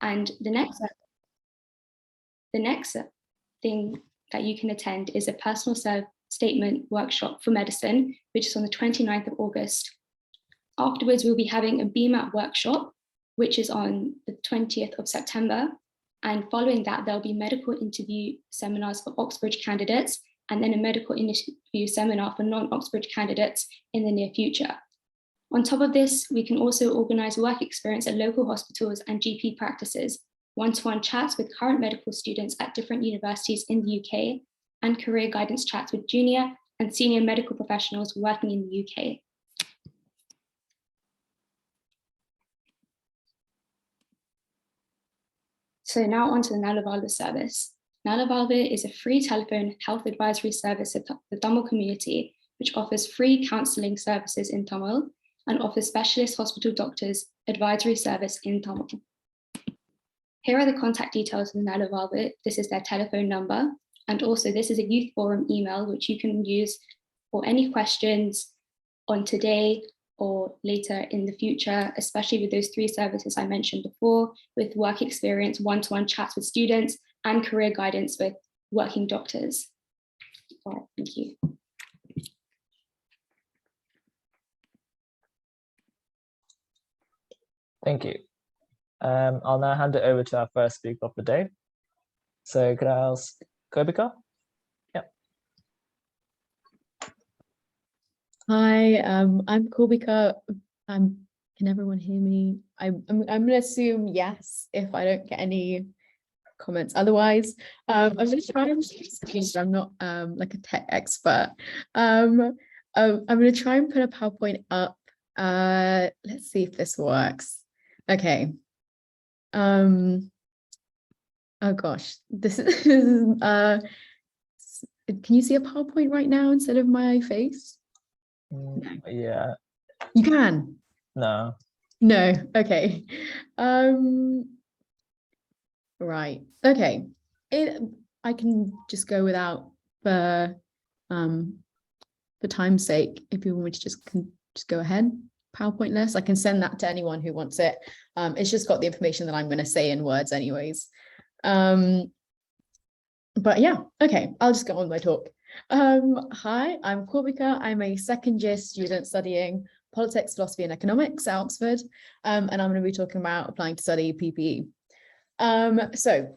And the next thing that you can attend is a personal statement workshop for medicine, which is on the 29th of August. Afterwards, we'll be having a BMAT workshop, which is on the 20th of September. And following that, there'll be medical interview seminars for Oxbridge candidates, and then a medical interview seminar for non-Oxbridge candidates in the near future. On top of this, we can also organise work experience at local hospitals and GP practices, one-to-one chats with current medical students at different universities in the UK, and career guidance chats with junior and senior medical professionals working in the UK. So now onto the Nala Valve service. Nala Valve is a free telephone health advisory service of the Tamil community, which offers free counselling services in Tamil and offers specialist hospital doctors advisory service in Tamil. Here are the contact details of Nala Valve. This is their telephone number. And also this is a youth forum email, which you can use for any questions on today or later in the future, especially with those 3 services I mentioned before, with work experience, one-to-one chats with students, and career guidance with working doctors. All right, thank you. Thank you. I'll now hand it over to our first speaker of the day. So could I ask Kobika? Hi, I'm Kobika. Can everyone hear me? I'm going to assume yes if I don't get any comments. Otherwise, I'm going to try and I'm not like a tech expert. I'm going to try and put a PowerPoint up. Let's see if this works. Okay. Oh gosh, this is can you see a PowerPoint right now instead of my face? Yeah. You can? No. No, okay. Right, okay. I can just go without for time's sake. If you want me to just go ahead, PowerPoint list, I can send that to anyone who wants it. It's just got the information that I'm going to say in words anyways. But yeah, okay, I'll just get on with my talk. Hi, I'm Kobika. I'm a second year student studying politics, philosophy and economics at Oxford, and I'm going to be talking about applying to study PPE. So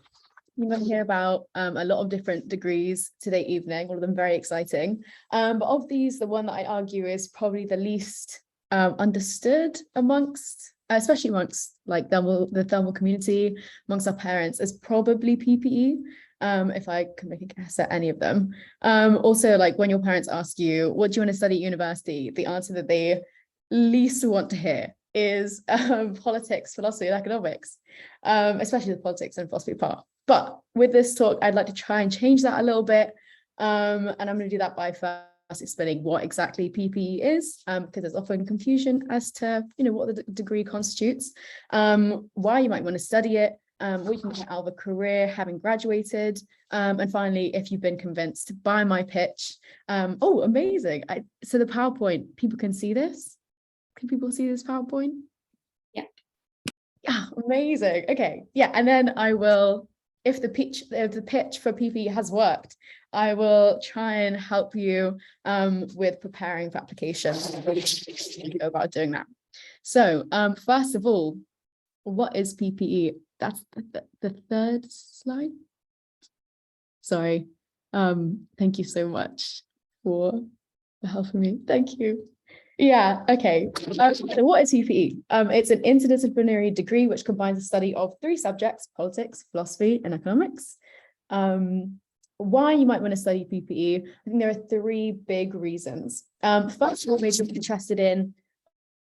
you're going to hear about a lot of different degrees today evening, all of them very exciting, but of these, the one that I argue is probably the least understood amongst, especially amongst like the thermal community, amongst our parents, is probably PPE. If I can make a guess at any of them. Also, like when your parents ask you, what do you want to study at university? The answer that they least want to hear is politics, philosophy, and economics, especially the politics and philosophy part. But with this talk, I'd like to try and change that a little bit. And I'm going to do that by first explaining what exactly PPE is, because there's often confusion as to, what the degree constitutes, why you might want to study it, what you can get out of a career having graduated, and finally, if you've been convinced by my pitch. Oh, amazing. So the PowerPoint, people can see this? Can people see this PowerPoint? Yeah. Yeah, amazing. Okay, yeah, and then I will, if the pitch for PPE has worked, I will try and help you with preparing for application and go about doing that. So first of all, what is PPE? That's the third slide. Sorry. Thank you so much for helping me. Thank you. Yeah, okay. So what is PPE? It's an interdisciplinary degree which combines the study of 3 subjects: politics, philosophy, and economics. Why you might want to study PPE? I think there are 3 big reasons. First of all, maybe you're interested in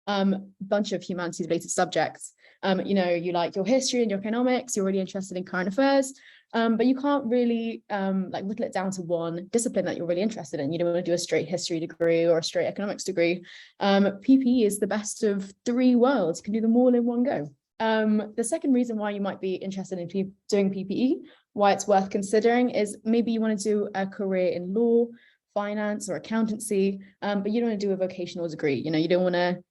a bunch of humanities related subjects. You like your history and your economics, you're really interested in current affairs, but you can't really like whittle it down to one discipline that you're really interested in. You don't want to do a straight history degree or a straight economics degree. PPE is the best of 3 worlds. You can do them all in one go. The second reason why you might be interested in doing PPE, why it's worth considering, is maybe you want to do a career in law, finance or accountancy, but you don't want to do a vocational degree. You don't want to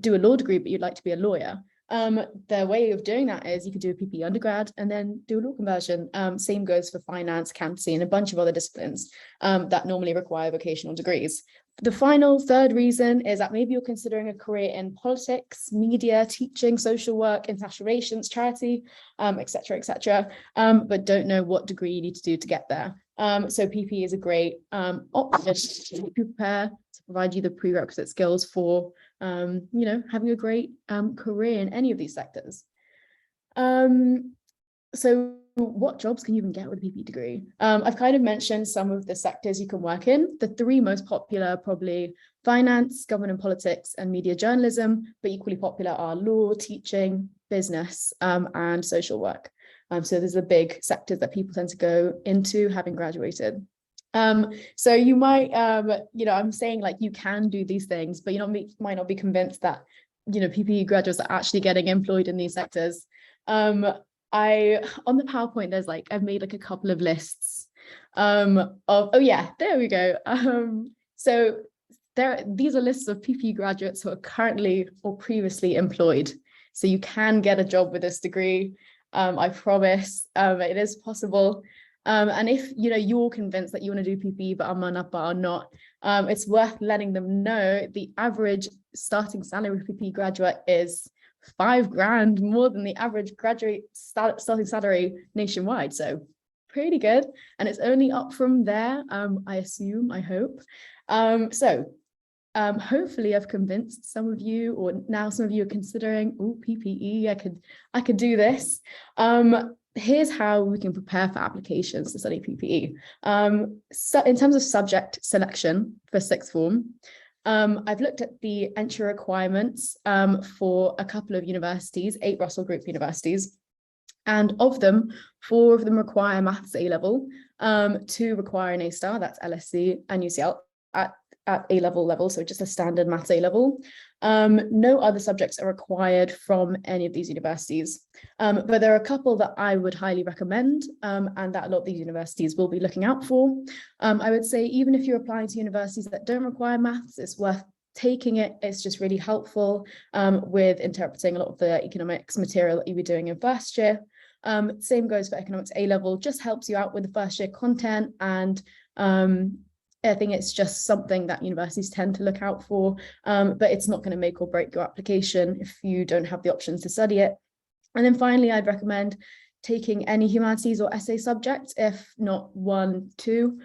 do a law degree, but you'd like to be a lawyer. The way of doing that is you could do a PPE undergrad and then do a law conversion. Same goes for finance, accountancy, and a bunch of other disciplines that normally require vocational degrees. The final third reason is that maybe you're considering a career in politics, media, teaching, social work, international relations, charity, etc., but don't know what degree you need to do to get there. So PPE is a great option to prepare, to provide you the prerequisite skills for, having a great career in any of these sectors. So what jobs can you even get with a PPE degree? I've kind of mentioned some of the sectors you can work in. The three most popular are probably finance, government and politics, and media journalism, but equally popular are law, teaching, business, and social work. So there's the big sectors that people tend to go into having graduated. So you might, I'm saying like you can do these things, but you might not be convinced that, PPE graduates are actually getting employed in these sectors. On the PowerPoint, there's I've made a couple of lists oh yeah, there we go. So these are lists of PPE graduates who are currently or previously employed. So you can get a job with this degree. I promise it is possible. And if you're convinced that you want to do PPE but are not, it's worth letting them know the average starting salary for PPE graduate is $5,000 more than the average graduate starting salary nationwide. So pretty good, and it's only up from there. I hope. Hopefully I've convinced some of you, or now some of you are considering, PPE, I could do this. Here's how we can prepare for applications to study PPE. So in terms of subject selection for sixth form, I've looked at the entry requirements for a couple of universities, 8 Russell Group universities, and of them, 4 of them require maths A-level, 2 require an A-star, that's LSC and UCL at A-level level, so just a standard maths A-level. No other subjects are required from any of these universities, but there are a couple that I would highly recommend, and that a lot of these universities will be looking out for. I would say even if you're applying to universities that don't require maths, it's worth taking it. It's just really helpful with interpreting a lot of the economics material that you'll be doing in first year. Same goes for economics A-level, just helps you out with the first year content, and I think it's just something that universities tend to look out for, but it's not going to make or break your application if you don't have the options to study it. And then finally, I'd recommend taking any humanities or essay subject, if not 1, 2.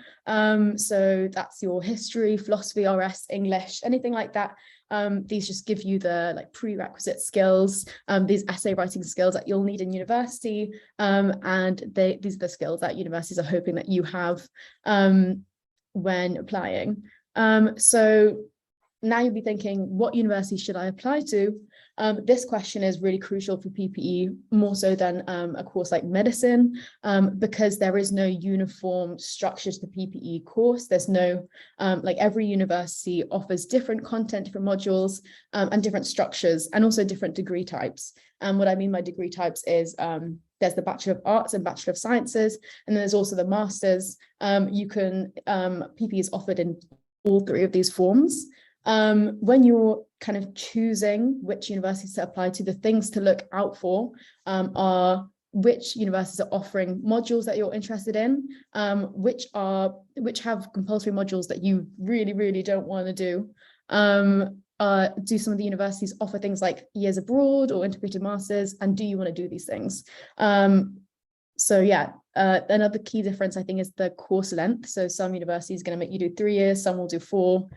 So that's your history, philosophy, RS, English, anything like that. These just give you the prerequisite skills, these essay writing skills that you'll need in university, and these are the skills that universities are hoping that you have when applying. So now you'll be thinking, what university should I apply to? This question is really crucial for PPE, more so than a course like medicine, because there is no uniform structure to the PPE course. There's no, every university offers different content, different modules, and different structures, and also different degree types. And what I mean by degree types is there's the Bachelor of Arts and Bachelor of Sciences, and then there's also the Masters. PPE is offered in all 3 of these forms. When you're kind of choosing which universities to apply to, the things to look out for are which universities are offering modules that you're interested in, which have compulsory modules that you really, really don't want to do. Do some of the universities offer things like years abroad or integrated masters, and do you want to do these things? So yeah, another key difference I think is the course length. So some universities are going to make you do 3 years, some will do 4.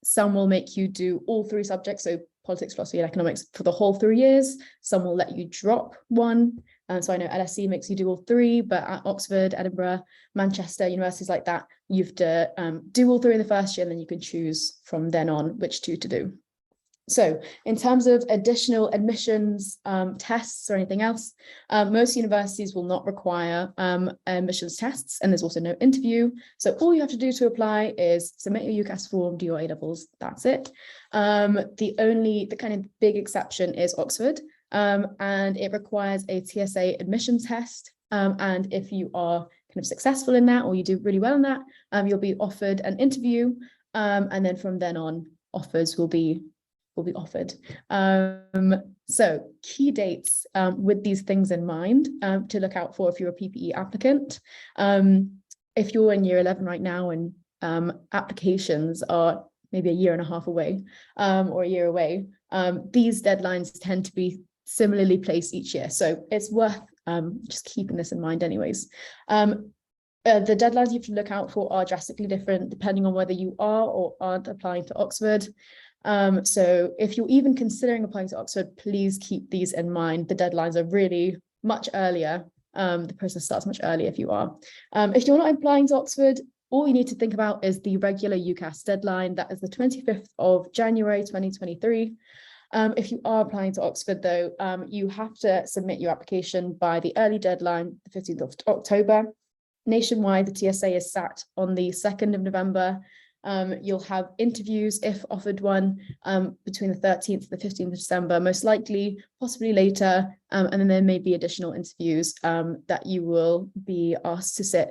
Some will make you do all 3 subjects, so politics, philosophy, and economics for the whole 3 years. Some will let you drop 1. So I know LSE makes you do all 3, but at Oxford, Edinburgh, Manchester, universities like that, you have to do all 3 in the first year, and then you can choose from then on which 2 to do. So in terms of additional admissions tests or anything else, most universities will not require admissions tests, and there's also no interview. So all you have to do to apply is submit your UCAS form, do your A-levels, that's it. The kind of big exception is Oxford, and it requires a TSA admission test. And if you are kind of successful in that, or you do really well in that, you'll be offered an interview, and then from then on, offers will be offered. So key dates with these things in mind to look out for if you're a PPE applicant. If you're in year 11 right now and applications are maybe a year and a half away or a year away, these deadlines tend to be similarly placed each year. So it's worth just keeping this in mind anyways. The deadlines you have to look out for are drastically different depending on whether you are or aren't applying to Oxford. So if you're even considering applying to Oxford, please keep these in mind. The deadlines are really much earlier. The process starts much earlier if you are. If you're not applying to Oxford, all you need to think about is the regular UCAS deadline. That is the 25th of January 2023. If you are applying to Oxford, though, you have to submit your application by the early deadline, the 15th of October. Nationwide, the TSA is sat on the 2nd of November. You'll have interviews, if offered one, between the 13th and the 15th of December, most likely, possibly later, and then there may be additional interviews that you will be asked to sit,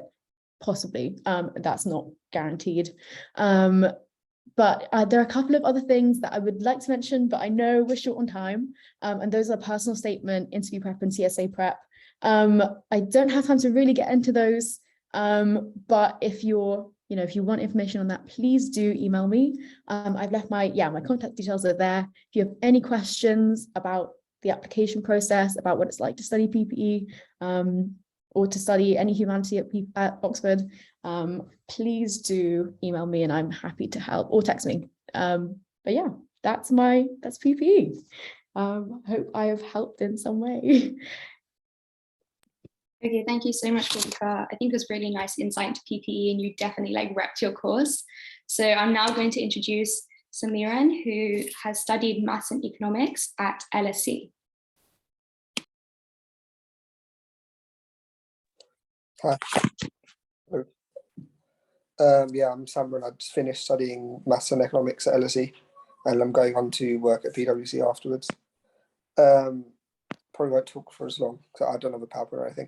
possibly. That's not guaranteed. But there are a couple of other things that I would like to mention, but I know we're short on time, and those are personal statement, interview prep, and TSA prep. I don't have time to really get into those, but if you want information on that, please do email me. I've left my contact details are there. If you have any questions about the application process, about what it's like to study PPE, or to study any humanity at Oxford, please do email me and I'm happy to help, or text me. But yeah, that's PPE. Hope I have helped in some way. Okay, thank you so much, Viveka. I think it was really nice insight into PPE and you definitely wrecked your course. So I'm now going to introduce Samiran, who has studied maths and economics at LSE. Hi. I'm Samiran. I just finished studying maths and economics at LSE and I'm going on to work at PwC afterwards. Probably won't talk for as long because I don't have a PowerPoint or anything.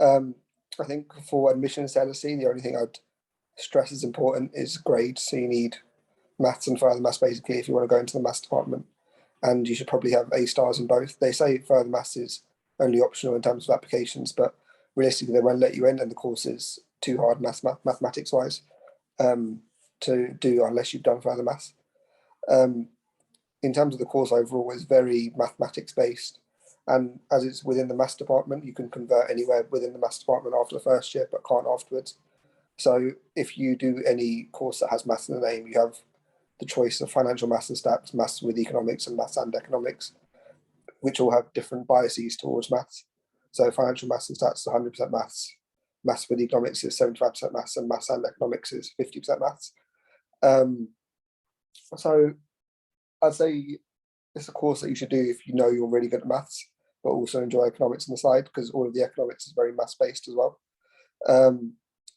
I think for admissions to LSE, the only thing I'd stress is important is grades. So you need maths and further maths basically if you want to go into the maths department, and you should probably have A stars in both. They say further maths is only optional in terms of applications, but realistically they won't let you in, and the course is too hard mathematics wise to do unless you've done further maths. In terms of the course overall, it's very mathematics based. And as it's within the maths department, you can convert anywhere within the maths department after the first year, but can't afterwards. So if you do any course that has maths in the name, you have the choice of financial maths and stats, maths with economics, and maths and economics, which all have different biases towards maths. So financial maths and stats is 100% maths, maths with economics is 75% maths, and maths and economics is 50% maths. So I'd say it's a course that you should do if you know you're really good at maths, but also enjoy economics on the side, because all of the economics is very maths based as well. And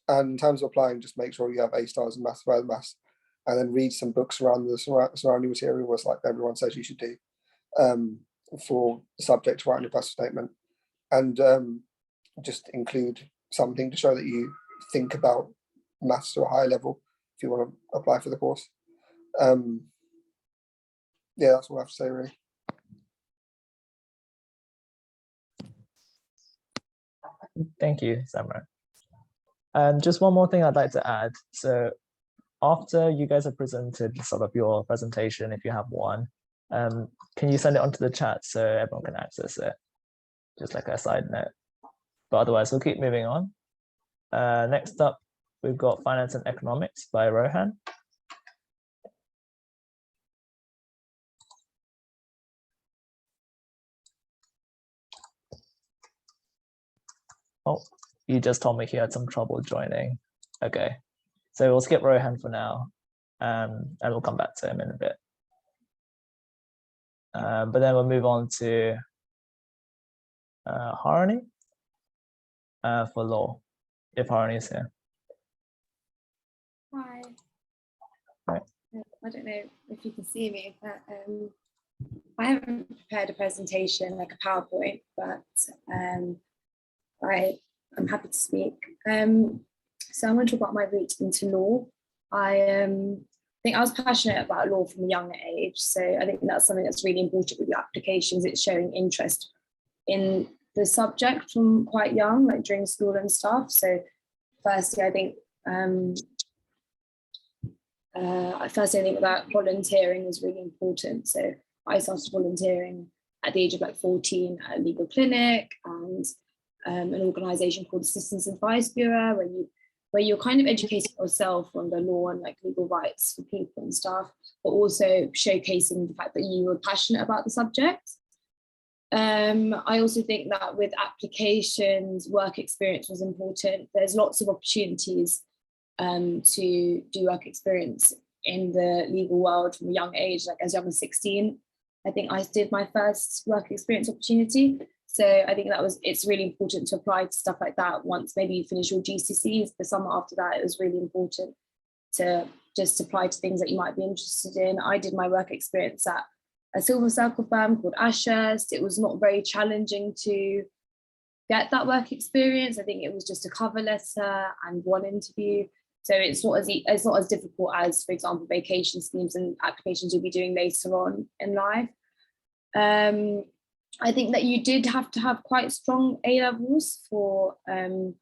in terms of applying, just make sure you have A stars in maths, further maths, and then read some books around the surrounding material, was like everyone says you should do, for the subject to write in your personal statement, and just include something to show that you think about maths to a higher level if you want to apply for the course. Yeah, that's all I have to say really. Thank you, Samran. Just one more thing I'd like to add. So after you guys have presented sort of your presentation, if you have one, can you send it onto the chat so everyone can access it? Just like a side note. But otherwise, we'll keep moving on. Next up, we've got Finance and Economics by Rohan. Oh, you just told me he had some trouble joining. Okay, so we'll skip Rohan for now, and we'll come back to him in a bit. But then we'll move on to Harani for law, if Harani is here. Hi. Right. I don't know if you can see me, but I haven't prepared a presentation like a PowerPoint, but I'm happy to speak. So I want to talk about my route into law. I think I was passionate about law from a younger age. So I think that's something that's really important with your applications. It's showing interest in the subject from quite young, like during school and stuff. So firstly, I think that volunteering is really important. So I started volunteering at the age of like 14 at a legal clinic and an organisation called Citizens Advice Bureau, where you're kind of educating yourself on the law and like legal rights for people and stuff, but also showcasing the fact that you were passionate about the subject. I also think that with applications, work experience was important. There's lots of opportunities to do work experience in the legal world from a young age, like as young as 16. I think I did my first work experience opportunity. So I think it's really important to apply to stuff like that once maybe you finish your GCSEs. The summer after that, it was really important to just apply to things that you might be interested in. I did my work experience at a silver circle firm called Ashurst. It was not very challenging to get that work experience. I think it was just a cover letter and one interview. So it's not as difficult as, for example, vacation schemes and applications you'll be doing later on in life. I think that you did have to have quite strong A levels for the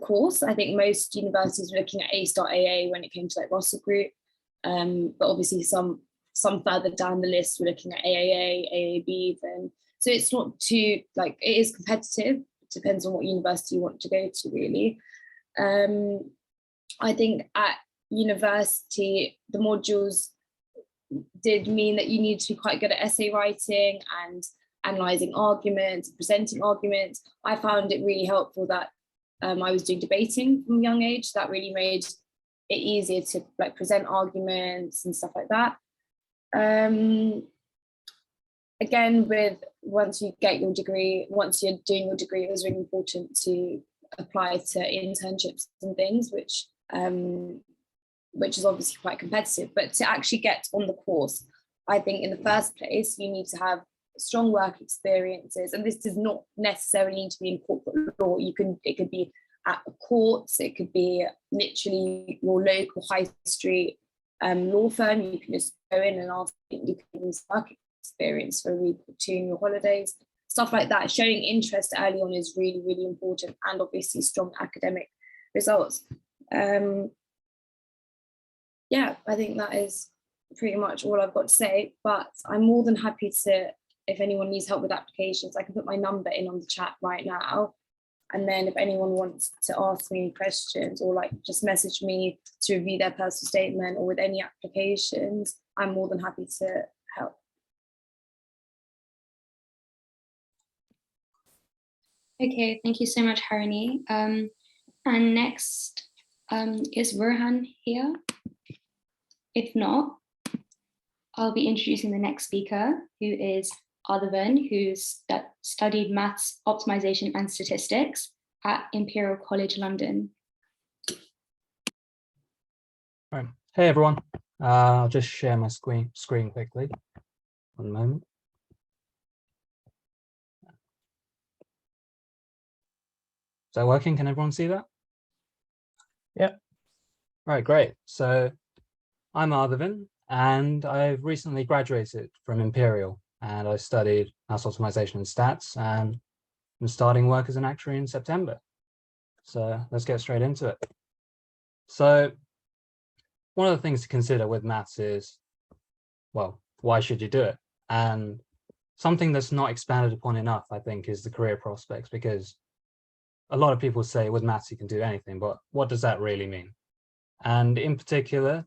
course. I think most universities were looking at A-star AA when it came to like Russell Group, but obviously some further down the list were looking at AAA, AAB even. So it's not too, like, it is competitive. It depends on what university you want to go to, really. I think at university, the modules did mean that you need to be quite good at essay writing and analysing arguments, presenting arguments. I found it really helpful that I was doing debating from a young age. That really made it easier to like present arguments and stuff like that. Again, once you get your degree, once you're doing your degree, it was really important to apply to internships and things, which is obviously quite competitive. But to actually get on the course, I think in the first place, you need to have strong work experiences. And this does not necessarily need to be in corporate law. It could be at the courts, it could be literally your local high street law firm. You can just go in and ask, you can use work experience for a week or two in your holidays, stuff like that. Showing interest early on is really, really important, and obviously strong academic results. Yeah, I think that is pretty much all I've got to say, but I'm more than happy to, if anyone needs help with applications, I can put my number in on the chat right now. And then if anyone wants to ask me any questions or like just message me to review their personal statement or with any applications, I'm more than happy to help. Okay, thank you so much, Harini. And next is Rohan here? If not, I'll be introducing the next speaker, who is Arthavan, who's studied maths, optimization and statistics at Imperial College London. All right. Hey everyone, I'll just share my screen quickly. One moment. Is that working? Can everyone see that? Yep. Right, great. So I'm Arthavan, and I've recently graduated from Imperial, and I studied maths optimization and stats, and I'm starting work as an actuary in September. So let's get straight into it. So one of the things to consider with maths is, well, why should you do it? And something that's not expanded upon enough, I think, is the career prospects, because a lot of people say with maths you can do anything, but what does that really mean? And in particular,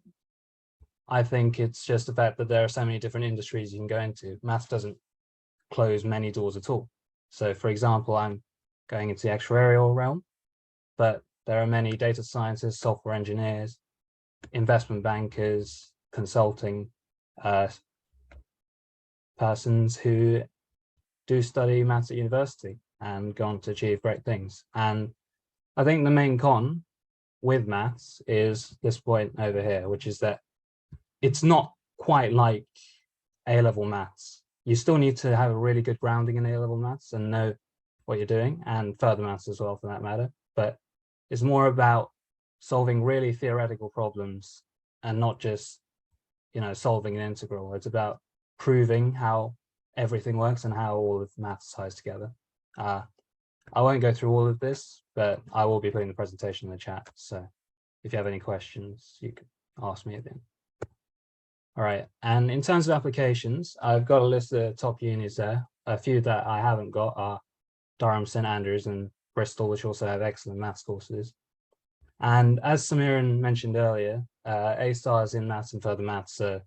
I think it's just the fact that there are so many different industries you can go into. Maths doesn't close many doors at all. So for example, I'm going into the actuarial realm, but there are many data scientists, software engineers, investment bankers, consulting persons who do study maths at university and go on to achieve great things. And I think the main con with maths is this point over here, which is that it's not quite like A-level maths. You still need to have a really good grounding in A-level maths and know what you're doing, and further maths as well for that matter. But it's more about solving really theoretical problems and not just, solving an integral. It's about proving how everything works and how all of maths ties together. I won't go through all of this, but I will be putting the presentation in the chat. So if you have any questions, you can ask me at the end. All right, and in terms of applications, I've got a list of the top unis there. A few that I haven't got are Durham, St Andrews and Bristol, which also have excellent maths courses. And as Samiran mentioned earlier, A stars in maths and further maths are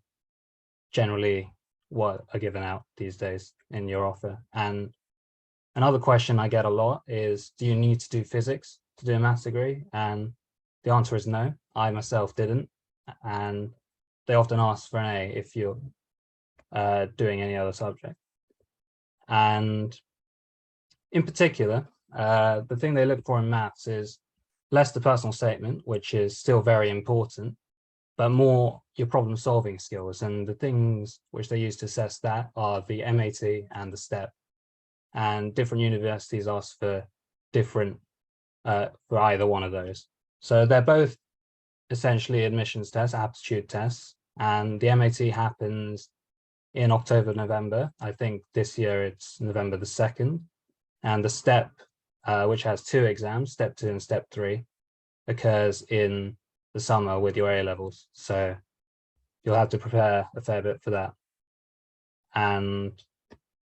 generally what are given out these days in your offer. And another question I get a lot is, do you need to do physics to do a maths degree? And the answer is no. I myself didn't. And they often ask for an A if you're doing any other subject. And in particular, the thing they look for in maths is less the personal statement, which is still very important, but more your problem solving skills. And the things which they use to assess that are the MAT and the STEP. And different universities ask for different, for either one of those. So they're both essentially admissions tests, aptitude tests, and the MAT happens in October, November. I think this year it's November the 2nd. And the STEP, which has 2 exams, Step 2 and Step 3, occurs in the summer with your A levels. So you'll have to prepare a fair bit for that. And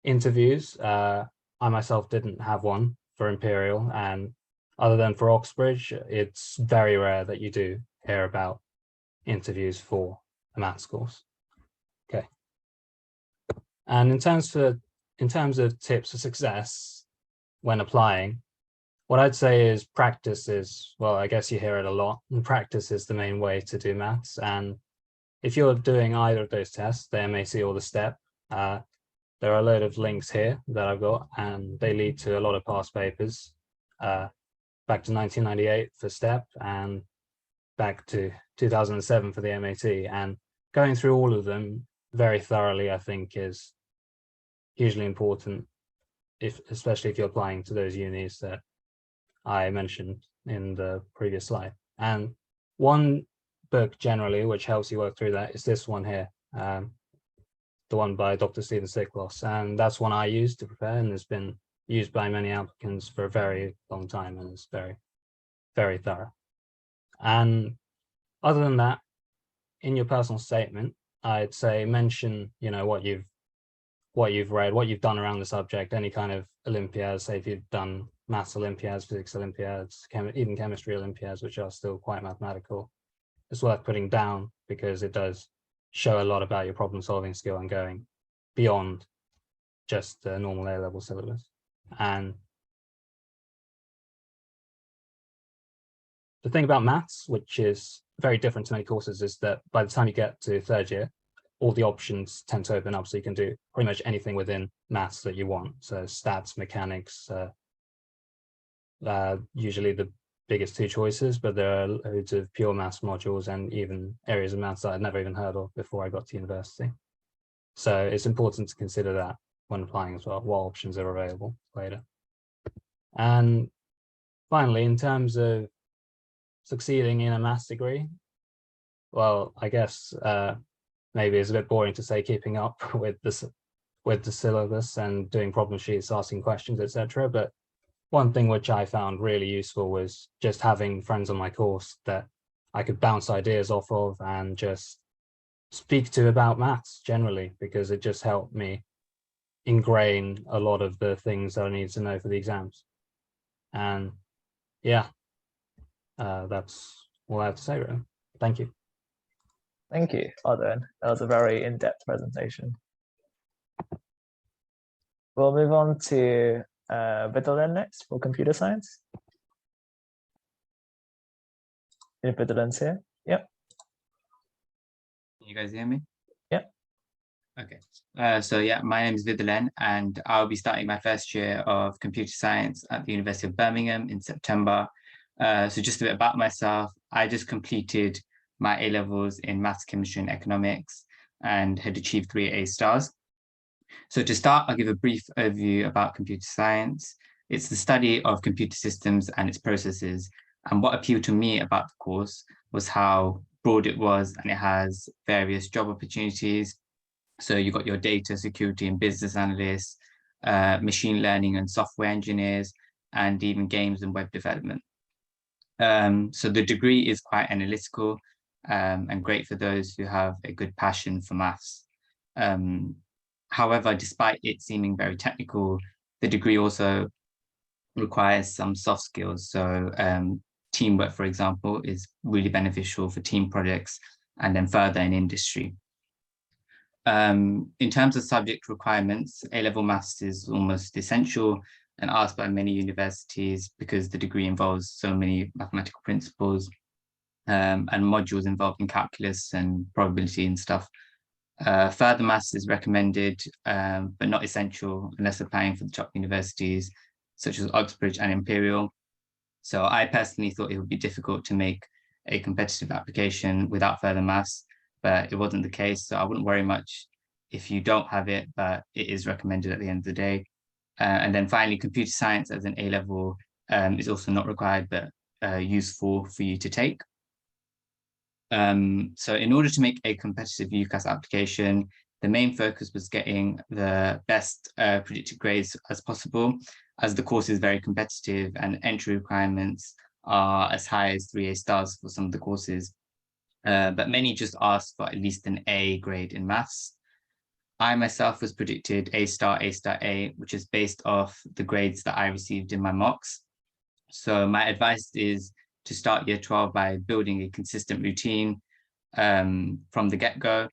interviews, I myself didn't have one for Imperial, and other than for Oxbridge, it's very rare that you do hear about interviews for a maths course. Okay. And in terms of tips for success when applying, what I'd say is practice is, well, I guess you hear it a lot, and practice is the main way to do maths. And if you're doing either of those tests, the MAT or the STEP, there are a load of links here that I've got, and they lead to a lot of past papers, back to 1998 for STEP and back to 2007 for the MAT. And going through all of them very thoroughly, I think, is hugely important, especially if you're applying to those unis that I mentioned in the previous slide. And one book generally which helps you work through that is this one here, the one by Dr. Stephen Siklos, and that's one I use to prepare, and it's been used by many applicants for a very long time, and it's very, very thorough. And other than that, in your personal statement, I'd say mention, what you've read, what you've done around the subject, any kind of Olympiads, say if you've done maths Olympiads, physics Olympiads, even chemistry Olympiads, which are still quite mathematical. It's worth putting down because it does show a lot about your problem solving skill and going beyond just the normal A-level syllabus. And the thing about maths, which is very different to many courses, is that by the time you get to 3rd year, all the options tend to open up, so you can do pretty much anything within maths that you want. So stats, mechanics, usually the biggest 2 choices, but there are loads of pure maths modules and even areas of maths that I'd never even heard of before I got to university. So it's important to consider that when applying as well, what options are available later. And finally, in terms of succeeding in a maths degree, well, I guess maybe it's a bit boring to say keeping up with the syllabus and doing problem sheets, asking questions, etc. But one thing which I found really useful was just having friends on my course that I could bounce ideas off of and just speak to about maths generally, because it just helped me ingrain a lot of the things that I needed to know for the exams. And yeah, that's all I have to say, really. Thank you. Thank you, Arden. That was a very in-depth presentation. We'll move on to Vidalen next for computer science. If Vidalen's here. Yep. Can you guys hear me? Yep. Okay. So yeah, my name is Vidalen, and I'll be starting my 1st year of computer science at the University of Birmingham in September. So just a bit about myself. I just completed my A-levels in maths, chemistry, and economics, and had achieved 3 A stars. So to start, I'll give a brief overview about computer science. It's the study of computer systems and its processes, And what appealed to me about the course was how broad it was, and it has various job opportunities. So you got your data security and business analysts, machine learning and software engineers, and even games and web development. So the degree is quite analytical and great for those who have a good passion for maths. However, despite it seeming very technical, the degree also requires some soft skills. So teamwork, for example, is really beneficial for team projects and then further in industry. In terms of subject requirements, A-level maths is almost essential and asked by many universities because the degree involves so many mathematical principles and modules involving calculus and probability and stuff. Further maths is recommended, but not essential unless applying for the top universities such as Oxbridge and Imperial. So I personally thought it would be difficult to make a competitive application without further maths, but it wasn't the case. So I wouldn't worry much if you don't have it, but it is recommended at the end of the day. And then finally, computer science as an A-level is also not required, but useful for you to take. So in order to make a competitive UCAS application, the main focus was getting the best predicted grades as possible, as the course is very competitive and entry requirements are as high as 3 A stars for some of the courses. But many just asked for at least an A grade in maths. I myself was predicted A star, A star, A, which is based off the grades that I received in my mocks. So my advice is to start year 12 by building a consistent routine from the get-go,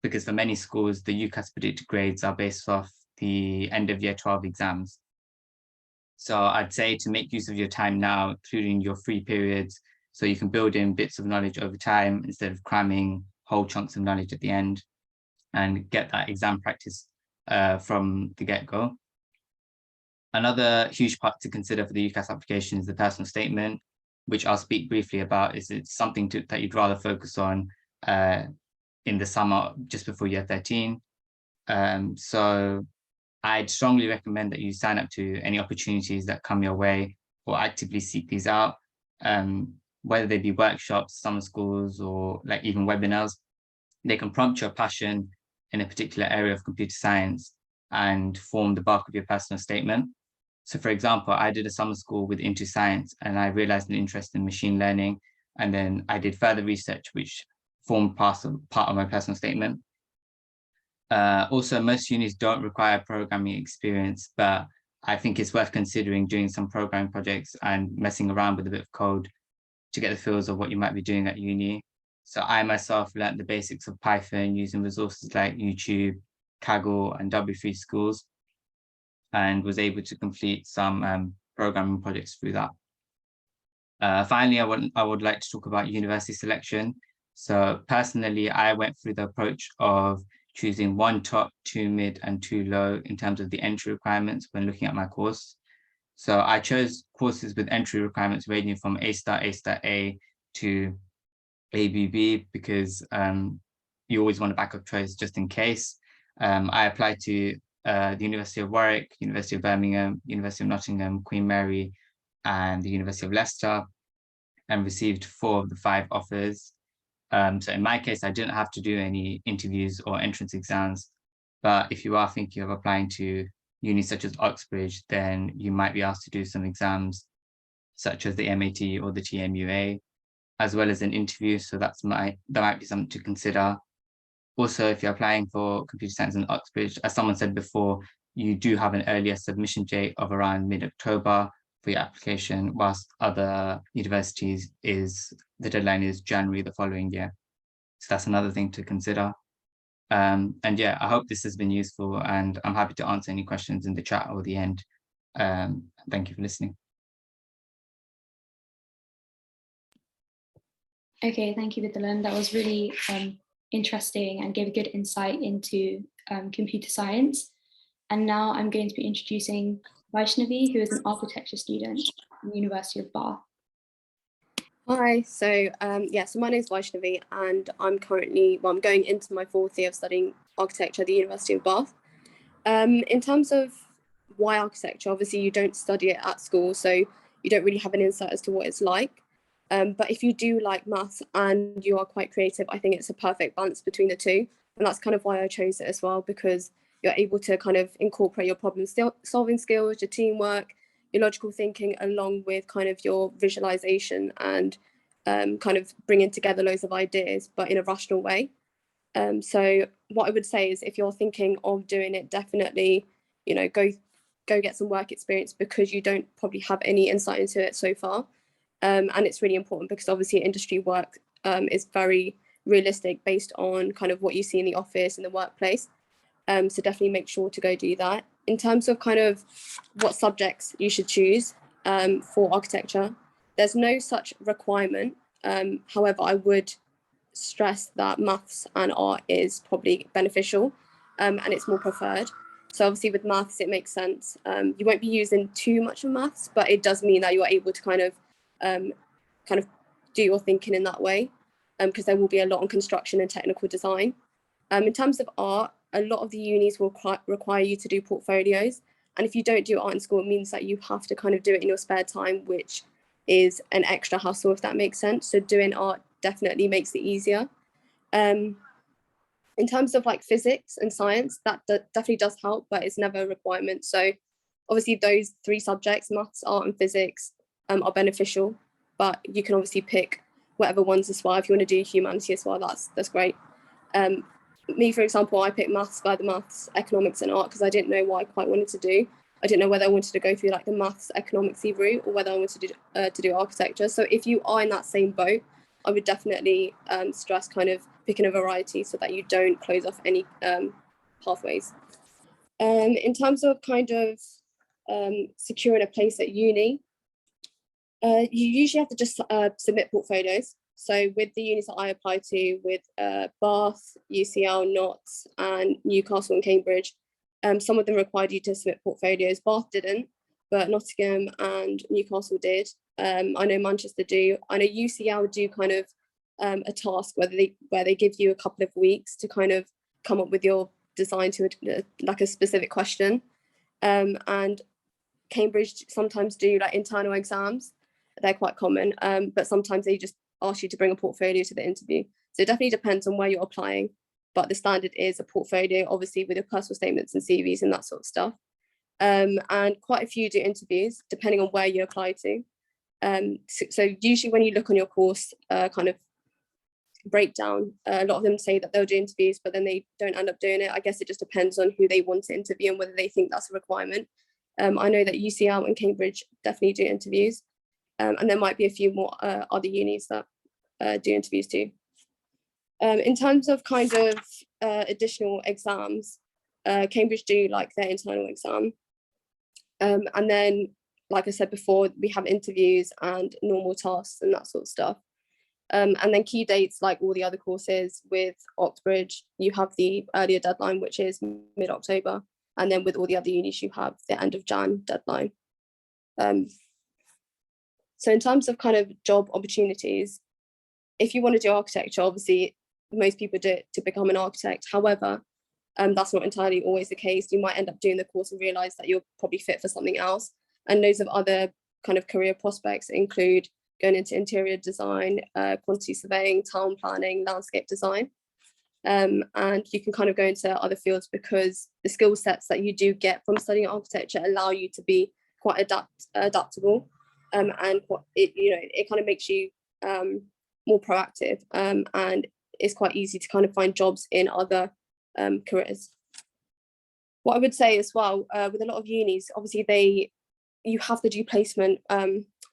because for many schools, the UCAS predicted grades are based off the end of year 12 exams. So I'd say to make use of your time now, including your free periods, so you can build in bits of knowledge over time instead of cramming whole chunks of knowledge at the end, and get that exam practice from the get-go. Another huge part to consider for the UCAS application is the personal statement, which I'll speak briefly about. Is it's something that you'd rather focus on in the summer just before year 13. So I'd strongly recommend that you sign up to any opportunities that come your way or actively seek these out, whether they be workshops, summer schools, or like even webinars. They can prompt your passion in a particular area of computer science and form the bulk of your personal statement. So for example, I did a summer school with Into Science and I realized an interest in machine learning. And then I did further research, which formed part of my personal statement. Also, most unis don't require programming experience, but I think it's worth considering doing some programming projects and messing around with a bit of code to get the feels of what you might be doing at uni. So I myself learned the basics of Python using resources like YouTube, Kaggle, and W3 Schools, and was able to complete some programming projects through that. Finally, I would like to talk about university selection. So personally, I went through the approach of choosing 1 top, 2 mid, and 2 low in terms of the entry requirements when looking at my course. So I chose courses with entry requirements ranging from A star, A star, A to ABB, because you always want a backup choice just in case. I applied to the University of Warwick, University of Birmingham, University of Nottingham, Queen Mary, and the University of Leicester, and received 4 of the 5 offers. So in my case, I didn't have to do any interviews or entrance exams, but if you are thinking of applying to unis such as Oxbridge, then you might be asked to do some exams such as the MAT or the TMUA, as well as an interview. So that might be something to consider. Also, if you're applying for computer science in Oxbridge, as someone said before, you do have an earlier submission date of around mid-October for your application, whilst other universities the deadline is January the following year. So that's another thing to consider. And yeah, I hope this has been useful, and I'm happy to answer any questions in the chat or the end. Thank you for listening. Okay, thank you, Vidyalan. That was really interesting and gave a good insight into computer science. And now I'm going to be introducing Vaishnavi, who is an architecture student at the University of Bath. Hi, so so my name is Vaishnavi, and I'm going into my 4th year of studying architecture at the University of Bath. In terms of why architecture, obviously you don't study it at school, so you don't really have an insight as to what it's like. But if you do like maths and you are quite creative, I think it's a perfect balance between the two. And that's kind of why I chose it as well, because you're able to kind of incorporate your problem solving skills, your teamwork, your logical thinking, along with kind of your visualization and kind of bringing together loads of ideas, but in a rational way. So what I would say is, if you're thinking of doing it, definitely, you know, go get some work experience, because you don't probably have any insight into it so far. And it's really important because obviously industry work is very realistic based on kind of what you see in the office and the workplace. So definitely make sure to go do that. In terms of kind of what subjects you should choose for architecture, there's no such requirement. However, I would stress that maths and art is probably beneficial and it's more preferred. So obviously with maths, it makes sense. You won't be using too much of maths, but it does mean that you're able to kind of do your thinking in that way, because there will be a lot on construction and technical design. In terms of art, a lot of the unis will require you to do portfolios. And if you don't do art in school, it means that you have to kind of do it in your spare time, which is an extra hassle, if that makes sense. So doing art definitely makes it easier. In terms of like physics and science, that definitely does help, but it's never a requirement. So obviously those three subjects, maths, art and physics, are beneficial, but you can obviously pick whatever ones as well. If you want to do humanity as well, that's great. Me, for example, I picked maths, further maths, economics and art because I didn't know what I quite wanted to do. I didn't know whether I wanted to go through like the maths, economics route, or whether I wanted to do architecture. So if you are in that same boat, I would definitely stress kind of picking a variety so that you don't close off any pathways. In terms of kind of securing a place at uni, you usually have to just submit portfolios. So with the unis that I applied to, with Bath, UCL, Notts and Newcastle and Cambridge, some of them required you to submit portfolios. Bath didn't, but Nottingham and Newcastle did. I know Manchester do. I know UCL do kind of a task where they give you a couple of weeks to kind of come up with your design to like a specific question. And Cambridge sometimes do like internal exams. They're quite common, but sometimes they just ask you to bring a portfolio to the interview. So it definitely depends on where you're applying, but the standard is a portfolio, obviously with your personal statements and CVs and that sort of stuff. And quite a few do interviews depending on where you apply to. So usually when you look on your course kind of breakdown, a lot of them say that they'll do interviews, but then they don't end up doing it. I guess it just depends on who they want to interview and whether they think that's a requirement. I know that UCL and Cambridge definitely do interviews, and there might be a few more other unis that do interviews too. In terms of kind of additional exams, Cambridge do like their internal exam. And then, like I said before, we have interviews and normal tasks and that sort of stuff. And then key dates, like all the other courses with Oxbridge, you have the earlier deadline, which is mid-October. And then with all the other unis, you have the end of Jan deadline. So in terms of kind of job opportunities, if you want to do architecture, obviously most people do it to become an architect. However, that's not entirely always the case. You might end up doing the course and realize that you're probably fit for something else. And loads of other kind of career prospects include going into interior design, quantity surveying, town planning, landscape design. And you can kind of go into other fields because the skill sets that you do get from studying architecture allow you to be quite adaptable. And it kind of makes you more proactive, and it's quite easy to kind of find jobs in other careers. What I would say as well, with a lot of unis, obviously you have to do placement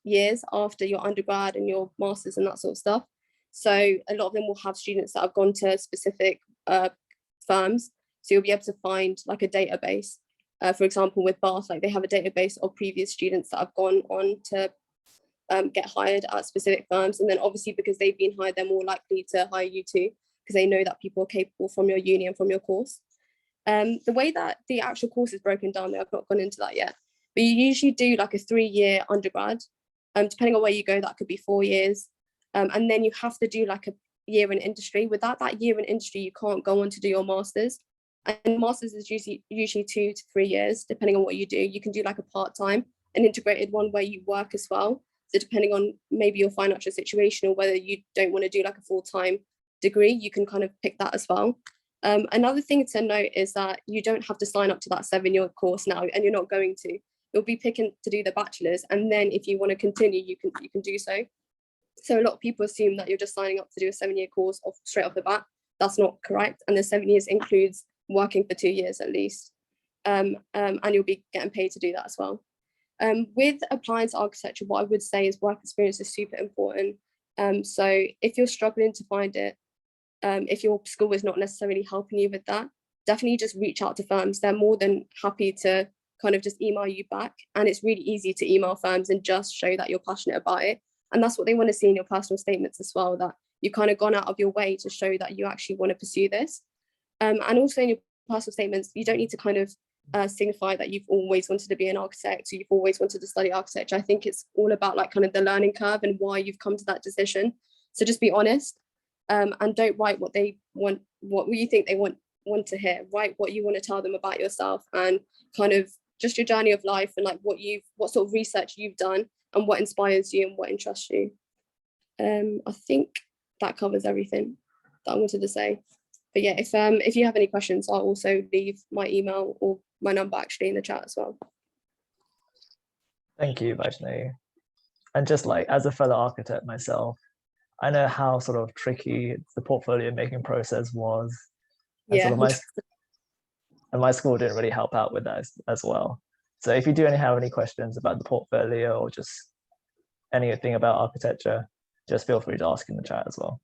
years after your undergrad and your masters and that sort of stuff. So a lot of them will have students that have gone to specific firms. So you'll be able to find like a database. For example, with Bath, like they have a database of previous students that have gone on to get hired at specific firms. And then obviously because they've been hired, they're more likely to hire you too, because they know that people are capable from your uni and from your course. The way that the actual course is broken down, I've not gone into that yet, but you usually do like a 3-year undergrad. Depending on where you go, that could be 4 years. And then you have to do like a year in industry. Without that year in industry, you can't go on to do your master's. And master's is usually 2 to 3 years, depending on what you do. You can do like a part-time, an integrated one where you work as well. So depending on maybe your financial situation or whether you don't want to do like a full-time degree, you can kind of pick that as well. Another thing to note is that you don't have to sign up to that 7-year course now, and you're not going to. You'll be picking to do the bachelor's, and then if you want to continue, you can do so. So a lot of people assume that you're just signing up to do a 7-year course straight off the bat. That's not correct. And the 7 years includes working for 2 years at least. And you'll be getting paid to do that as well. With applying to architecture, what I would say is work experience is super important. So if you're struggling to find it, if your school is not necessarily helping you with that, definitely just reach out to firms. They're more than happy to kind of just email you back. And it's really easy to email firms and just show that you're passionate about it. And that's what they want to see in your personal statements as well, that you've kind of gone out of your way to show that you actually want to pursue this. And also in your personal statements, you don't need to kind of signify that you've always wanted to be an architect or you've always wanted to study architecture. I think it's all about like kind of the learning curve and why you've come to that decision. So just be honest, and don't write what they want, what you think they want to hear. Write what you want to tell them about yourself and kind of just your journey of life and like what sort of research you've done and what inspires you and what interests you. I think that covers everything that I wanted to say. But yeah, if you have any questions, I'll also leave my email or my number actually in the chat as well. Thank you, Vaishnavi. And just like as a fellow architect myself, I know how sort of tricky the portfolio making process was. And Yeah. sort of my school didn't really help out with that as well. So if you do have any questions about the portfolio or just anything about architecture, just feel free to ask in the chat as well.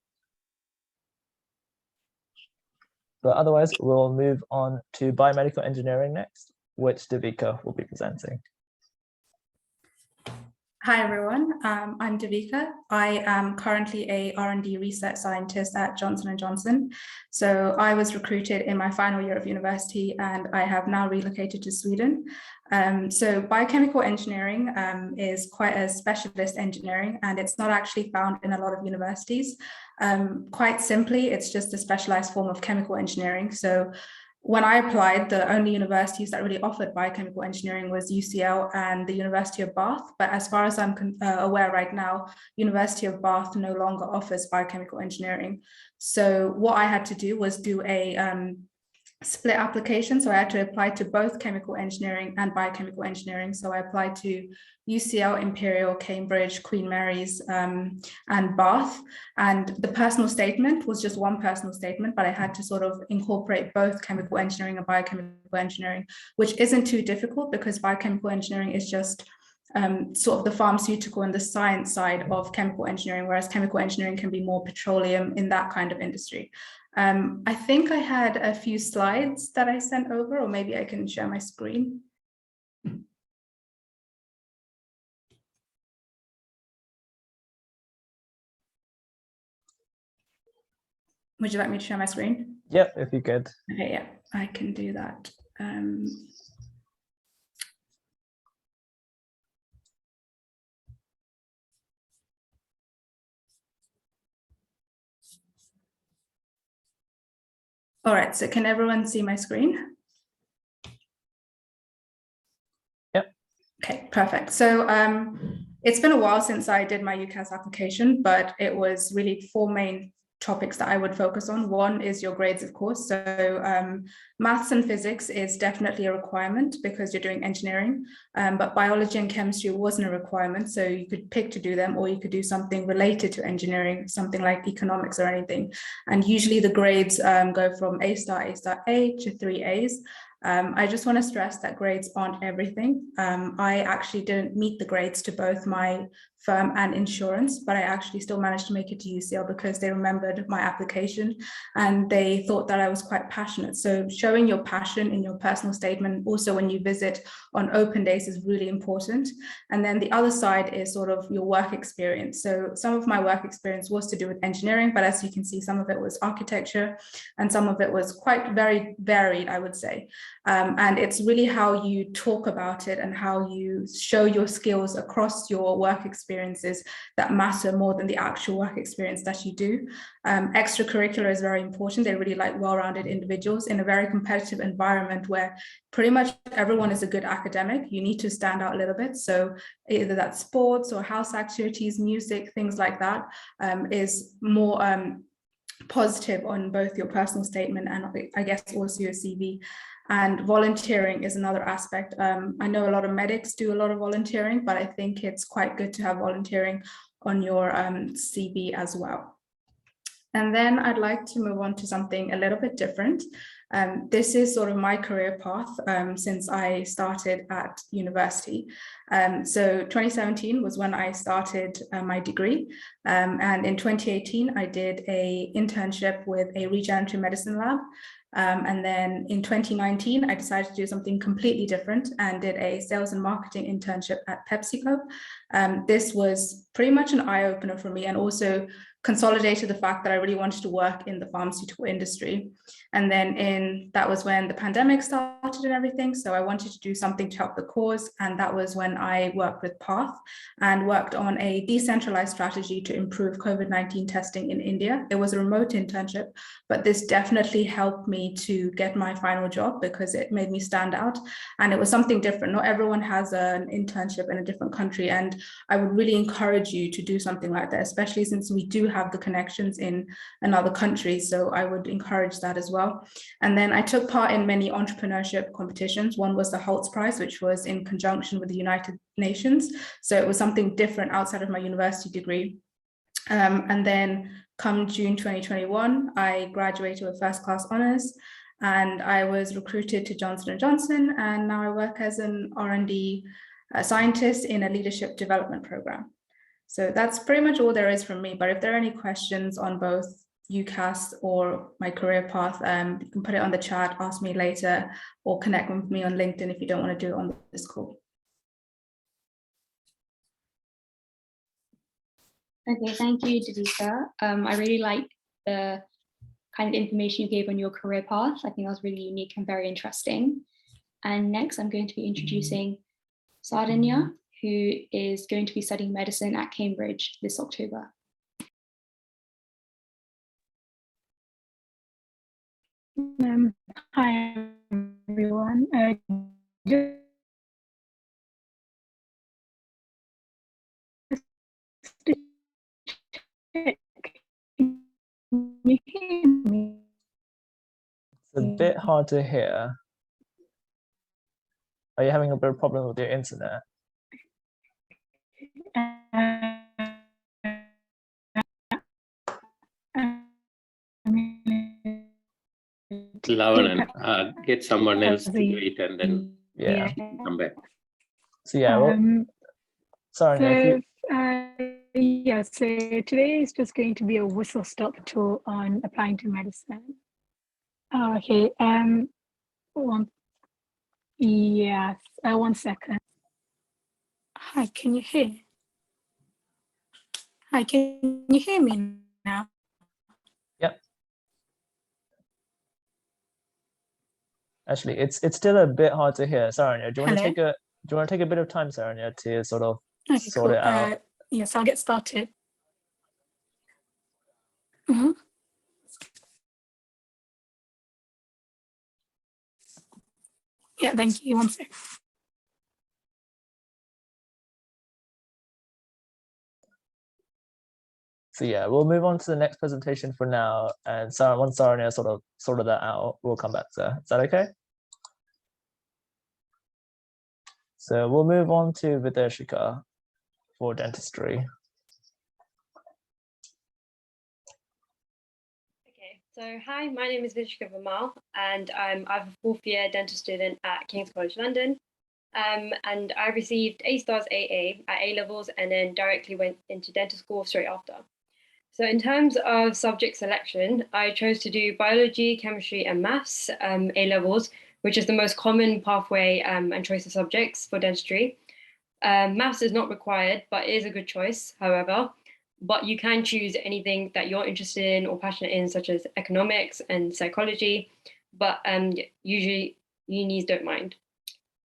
But otherwise, we'll move on to biomedical engineering next, which Devika will be presenting. Hi everyone, I'm Devika. I am currently a R&D research scientist at Johnson & Johnson. So I was recruited in my final year of university and I have now relocated to Sweden. So biochemical engineering is quite a specialist engineering and it's not actually found in a lot of universities. Quite simply, it's just a specialized form of chemical engineering. So when I applied, the only universities that really offered biochemical engineering was UCL and the University of Bath. But as far as I'm aware right now, University of Bath no longer offers biochemical engineering. So what I had to do was do a split application. So I had to apply to both chemical engineering and biochemical engineering. So I applied to UCL, Imperial, Cambridge, Queen Mary's, and Bath. And the personal statement was just one personal statement, but I had to sort of incorporate both chemical engineering and biochemical engineering, which isn't too difficult because biochemical engineering is just sort of the pharmaceutical and the science side of chemical engineering, whereas chemical engineering can be more petroleum in that kind of industry. I think I had a few slides that I sent over, or maybe I can share my screen. Would you like me to share my screen? Yep, if you could. Okay, yeah, I can do that. All right, so can everyone see my screen? Yep. Okay, perfect. So it's been a while since I did my UCAS application, but it was really 4 main topics that I would focus on. One is your grades, of course. So maths and physics is definitely a requirement because you're doing engineering, but biology and chemistry wasn't a requirement. So you could pick to do them, or you could do something related to engineering, something like economics or anything. And usually the grades go from A star, A to 3 A's. I just want to stress that grades aren't everything. I actually didn't meet the grades to both my firm and insurance, but I actually still managed to make it to UCL because they remembered my application and they thought that I was quite passionate. So showing your passion in your personal statement, also when you visit on open days, is really important. And then the other side is sort of your work experience. So some of my work experience was to do with engineering, but as you can see, some of it was architecture and some of it was quite very varied, I would say. And it's really how you talk about it and how you show your skills across your work experiences that matter more than the actual work experience that you do. Extracurricular is very important. They really like well-rounded individuals in a very competitive environment where pretty much everyone is a good academic. You need to stand out a little bit. So either that's sports or house activities, music, things like that is more positive on both your personal statement and I guess also your CV. And volunteering is another aspect. I know a lot of medics do a lot of volunteering, but I think it's quite good to have volunteering on your CV as well. And then I'd like to move on to something a little bit different. This is sort of my career path since I started at university. So 2017 was when I started my degree. And in 2018, I did an internship with a regenerative medicine lab. And then in 2019, I decided to do something completely different and did a sales and marketing internship at PepsiCo. This was pretty much an eye-opener for me and also consolidated the fact that I really wanted to work in the pharmaceutical industry. And then that was when the pandemic started and everything. So I wanted to do something to help the cause. And that was when I worked with Path and worked on a decentralized strategy to improve COVID-19 testing in India. It was a remote internship, but this definitely helped me to get my final job because it made me stand out. And it was something different. Not everyone has an internship in a different country. And I would really encourage you to do something like that, especially since we do have the connections in another country. So I would encourage that as well. And then I took part in many entrepreneurship competitions. One was the Holtz Prize, which was in conjunction with the United Nations. So it was something different outside of my university degree. And then come June 2021, I graduated with first class honors and I was recruited to Johnson & Johnson. And now I work as an R&D scientist in a leadership development program. So that's pretty much all there is from me. But if there are any questions on both UCAS or my career path, you can put it on the chat, ask me later, or connect with me on LinkedIn if you don't want to do it on this call. Okay, thank you, Davika. I really like the kind of information you gave on your career path. I think that was really unique and very interesting. And next, I'm going to be introducing Sardanya, who is going to be studying medicine at Cambridge this October. Hi, everyone. Just to check, can you hear me? It's a bit hard to hear. Are you having a bit of problem with your internet? Lavan, get someone else to do it and then Yeah. come back. So yeah, well, sorry. Yeah, so today is just going to be a whistle-stop tour on applying to medicine. Okay. Yes. 1 second. Hi, can you hear? Hi, can you hear me now? Yep. Actually, it's still a bit hard to hear. Saranya, do you want to take a bit of time, Saranya, to sort of sort it out? Yes, I'll get started. Yeah, thank you. 1 second. So yeah, we'll move on to the next presentation for now. And once Saranya sort of sorted that out, we'll come back to that. Is that okay? So we'll move on to Videshika for dentistry. Okay, so hi, my name is Videshika Vimal, and I'm a fourth year dental student at King's College London. And I received A stars AA at A levels and then directly went into dental school straight after. So in terms of subject selection, I chose to do biology, chemistry and maths A levels, which is the most common pathway and choice of subjects for dentistry. Maths is not required, but it is a good choice, however. But you can choose anything that you're interested in or passionate in, such as economics and psychology. But usually unis don't mind.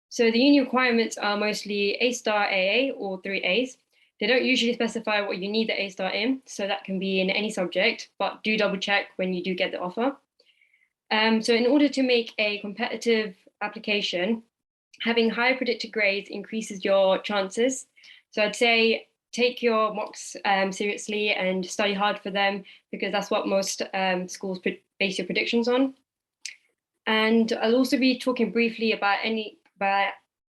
So the uni requirements are mostly A-star AA or 3 A's. They don't usually specify what you need the A-star in, so that can be in any subject, but do double check when you do get the offer. So in order to make a competitive application, having high predicted grades increases your chances. So I'd say take your mocks seriously and study hard for them, because that's what most schools base your predictions on. And I'll also be talking briefly about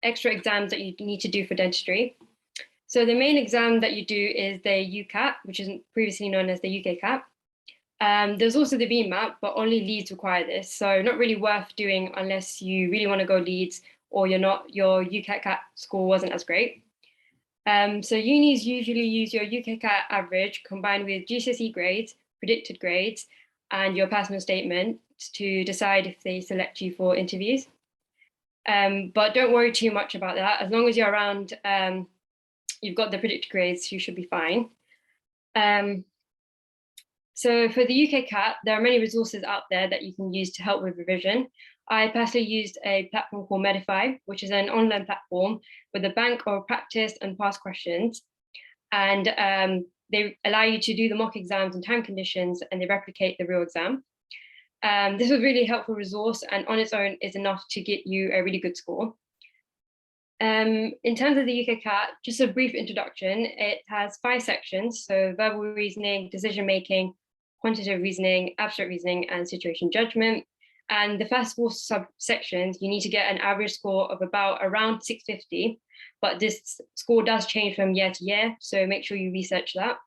extra exams that you need to do for dentistry. So the main exam that you do is the UCAT, which is previously known as the UK CAT. There's also the BMAT, but only Leeds require this. So not really worth doing unless you really want to go Leeds or your UK CAT score wasn't as great. So unis usually use your UK CAT average combined with GCSE grades, predicted grades, and your personal statement to decide if they select you for interviews. But don't worry too much about that. As long as you're around, you've got the predicted grades, you should be fine. So for the UK CAT, there are many resources out there that you can use to help with revision. I personally used a platform called Medify, which is an online platform with a bank of practice and past questions. And they allow you to do the mock exams in time conditions, and they replicate the real exam. This was a really helpful resource, and on its own is enough to get you a really good score. In terms of the UK CAT, just a brief introduction. It has 5 sections, so verbal reasoning, decision-making, quantitative reasoning, abstract reasoning, and situation judgment. And the first 4 subsections, you need to get an average score of around 650, but this score does change from year to year, so make sure you research that.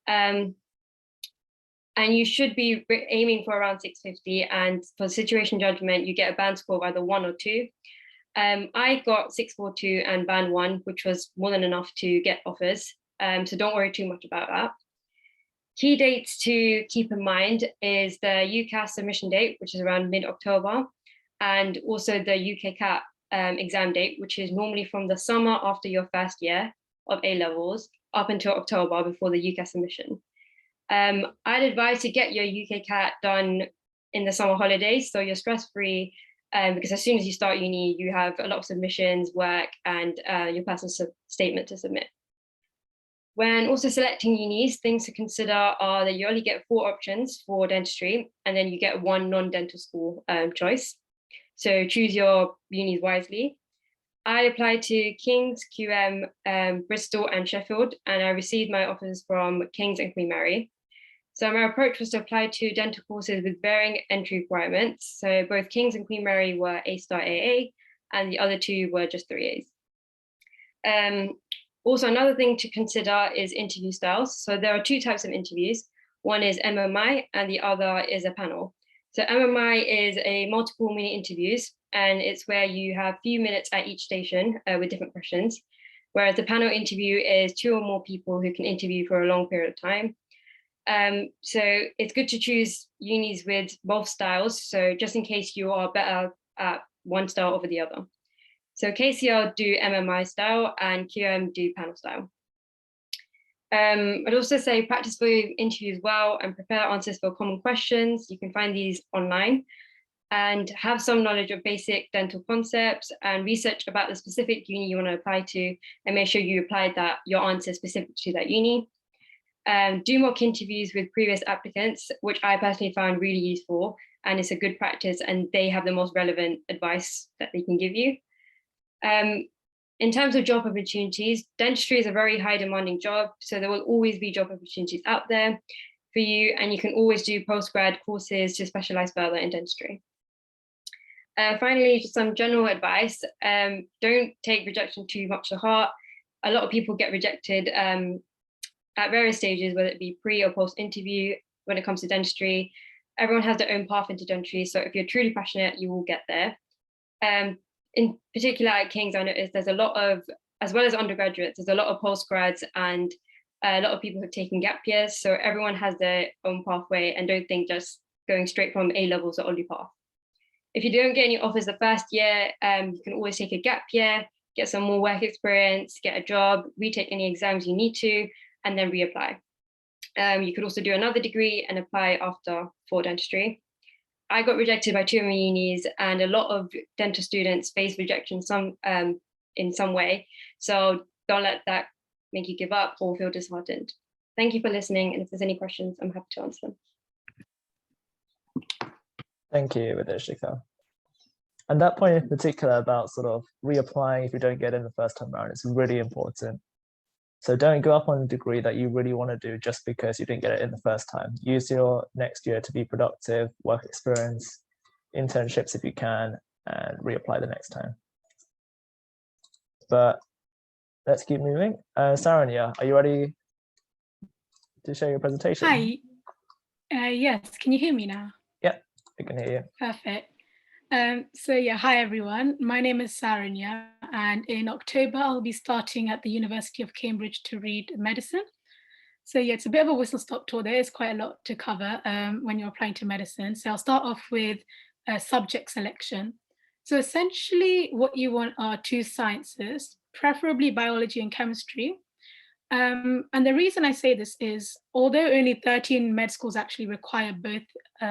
And you should be aiming for around 650, and for situation judgment, you get a band score of either 1 or 2. I got 642 and band 1, which was more than enough to get offers, so don't worry too much about that. Key dates to keep in mind is the UCAS submission date, which is around mid-October, and also the UK CAT exam date, which is normally from the summer after your first year of A-levels up until October before the UCAS submission. I'd advise to get your UK CAT done in the summer holidays, so you're stress-free, because as soon as you start uni, you have a lot of submissions, work, and your personal statement to submit. When also selecting unis, things to consider are that you only get 4 options for dentistry, and then you get 1 non-dental school choice. So choose your unis wisely. I applied to King's, QM, Bristol, and Sheffield, and I received my offers from King's and Queen Mary. So my approach was to apply to dental courses with varying entry requirements. So both King's and Queen Mary were A-star AA, and the other 2 were just 3 A's. Also, another thing to consider is interview styles. So there are 2 types of interviews. One is MMI and the other is a panel. So MMI is a multiple mini interviews, and it's where you have a few minutes at each station with different questions. Whereas the panel interview is 2 or more people who can interview for a long period of time. So it's good to choose unis with both styles. So just in case you are better at one style over the other. So KCL do MMI style and QM do panel style. I'd also say practice for your interviews well and prepare answers for common questions. You can find these online, and have some knowledge of basic dental concepts and research about the specific uni you want to apply to, and make sure you apply your answer specific to that uni. Do mock interviews with previous applicants, which I personally found really useful, and it's a good practice, and they have the most relevant advice that they can give you. In terms of job opportunities, dentistry is a very high demanding job, so there will always be job opportunities out there for you, and you can always do postgrad courses to specialize further in dentistry. Finally, just some general advice. Don't take rejection too much to heart. A lot of people get rejected at various stages, whether it be pre or post interview when it comes to dentistry. Everyone has their own path into dentistry, so if you're truly passionate, you will get there. In particular at King's, I noticed there's a lot of, as well as undergraduates, there's a lot of postgrads and a lot of people who've taken gap years, so everyone has their own pathway, and don't think just going straight from A-levels the only path. If you don't get any offers the first year, you can always take a gap year, get some more work experience, get a job, retake any exams you need to, and then reapply. You could also do another degree and apply after for dentistry. I got rejected by 2 of my unis, and a lot of dental students face rejection in some way. So don't let that make you give up or feel disheartened. Thank you for listening. And if there's any questions, I'm happy to answer them. Thank you, Vidishika. And that point in particular about sort of reapplying if you don't get in the first time around is really important. So don't go up on a degree that you really want to do just because you didn't get it in the first time. Use your next year to be productive, work experience, internships if you can, and reapply the next time. But let's keep moving. Saranya, are you ready to share your presentation? Hi. Yes, can you hear me now? Yep, I can hear you. Perfect. So yeah, hi everyone. My name is Saranya, and in October I'll be starting at the University of Cambridge to read medicine. So yeah, it's a bit of a whistle-stop tour. There is quite a lot to cover when you're applying to medicine. So I'll start off with subject selection. So essentially what you want are 2 sciences, preferably biology and chemistry. And the reason I say this is, although only 13 med schools actually require both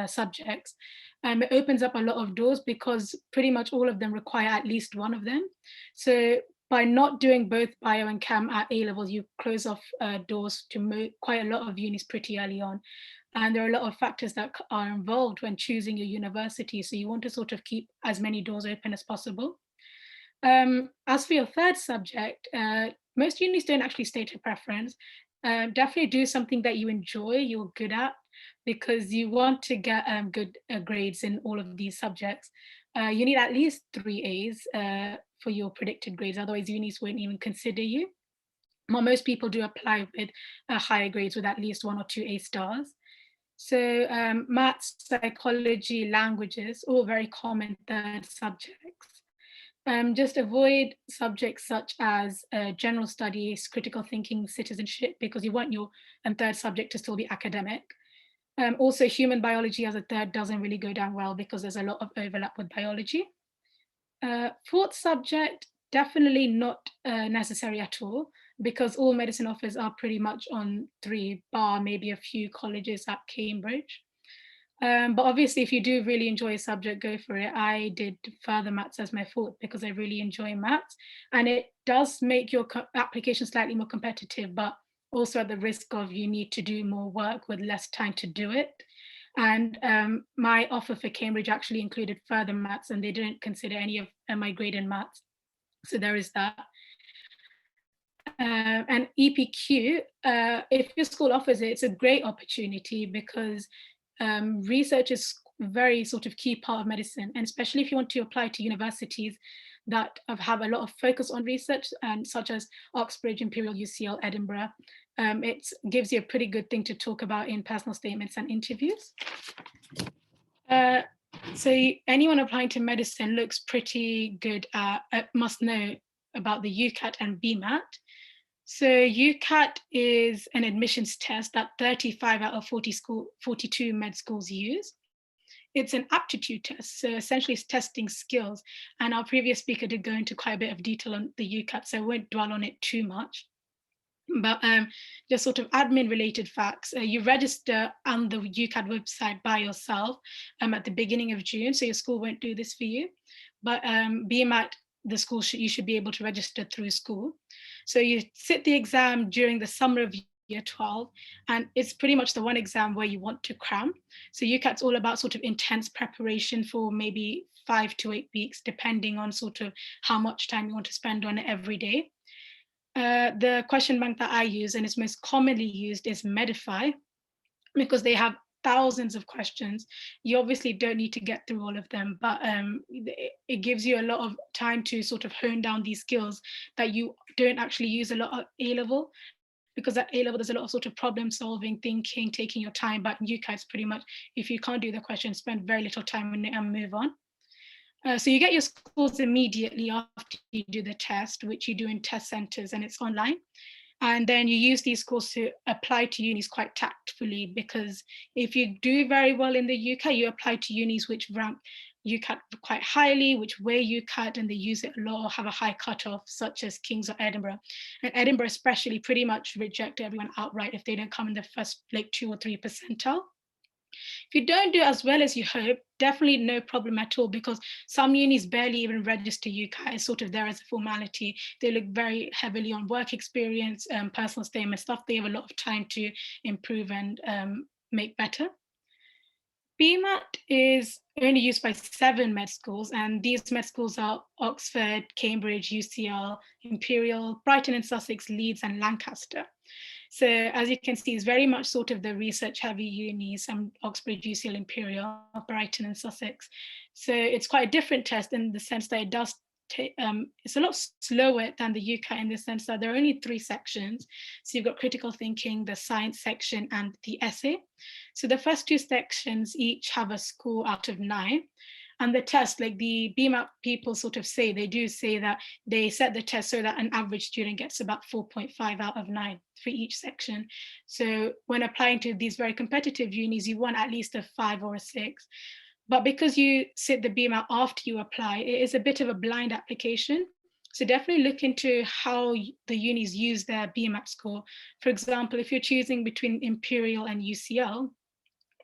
subjects, it opens up a lot of doors because pretty much all of them require at least one of them. So by not doing both bio and chem at A levels, you close off doors to quite a lot of unis pretty early on. And there are a lot of factors that are involved when choosing your university. So you want to sort of keep as many doors open as possible. As for your third subject, most unis don't actually state a preference. Definitely do something that you enjoy, you're good at, because you want to get good grades in all of these subjects. You need at least 3 A's for your predicted grades, otherwise unis won't even consider you. Well, most people do apply with higher grades with at least 1 or 2 A stars. So maths, psychology, languages, all very common third subjects. Just avoid subjects such as general studies, critical thinking, citizenship, because you want your third subject to still be academic. Also, human biology as a third doesn't really go down well because there's a lot of overlap with biology. Fourth subject, definitely not necessary at all, because all medicine offers are pretty much on 3, bar maybe a few colleges at Cambridge. But obviously, if you do really enjoy a subject, go for it. I did further maths as my fourth because I really enjoy maths, and it does make your application slightly more competitive, but also at the risk of you need to do more work with less time to do it. And my offer for Cambridge actually included further maths, and they didn't consider any of my grade in maths. So there is that. And EPQ, if your school offers it, it's a great opportunity because research is a very sort of key part of medicine, and especially if you want to apply to universities that have a lot of focus on research, and such as Oxbridge, Imperial, UCL, Edinburgh. It gives you a pretty good thing to talk about in personal statements and interviews. So anyone applying to medicine looks pretty good at, must know about the UCAT and BMAT. So UCAT is an admissions test that 35 out of 42 med schools use. It's an aptitude test, so essentially it's testing skills. And our previous speaker did go into quite a bit of detail on the UCAT, so I won't dwell on it too much. But just sort of admin related facts, you register on the UCAT website by yourself at the beginning of June, so your school won't do this for you. But BMAT, the school, you should be able to register through school. So you sit the exam during the summer of year 12, and it's pretty much the one exam where you want to cram. So UCAT's all about sort of intense preparation for maybe 5 to 8 weeks, depending on sort of how much time you want to spend on it every day. The question bank that I use and is most commonly used is Medify, because they have thousands of questions. You obviously don't need to get through all of them, but it gives you a lot of time to sort of hone down these skills that you don't actually use a lot at A-level, because at A-level there's a lot of sort of problem solving, thinking, taking your time, but UCAS pretty much, if you can't do the question, spend very little time on it and move on. So you get your scores immediately after you do the test, which you do in test centers, and it's online. And then you use these scores to apply to unis quite tactfully, because if you do very well in the UK, you apply to unis which rank UCAT quite highly, which weigh UCAT, and they use it a lot or have a high cutoff, such as King's or Edinburgh. And Edinburgh especially pretty much reject everyone outright if they don't come in the first like 2 or 3 percentile. If you don't do as well as you hope, definitely no problem at all, because some unis barely even register UCAS. It's sort of there as a formality. They look very heavily on work experience, personal statement stuff. They have a lot of time to improve and make better. BMAT is only used by 7 med schools, and these med schools are Oxford, Cambridge, UCL, Imperial, Brighton and Sussex, Leeds and Lancaster. So as you can see, it's very much sort of the research heavy unis, Oxford, UCL, Imperial, Brighton and Sussex. So it's quite a different test in the sense that it does it's a lot slower than the UCAS in the sense that there are only 3 sections. So you've got critical thinking, the science section and the essay. So the first 2 sections each have a score out of 9. And the test, like the BMAT people sort of say, they do say that they set the test so that an average student gets about 4.5 out of 9 for each section. So when applying to these very competitive unis, you want at least a 5 or a 6. But because you sit the BMAT after you apply, it is a bit of a blind application. So definitely look into how the unis use their BMAT score. For example, if you're choosing between Imperial and UCL,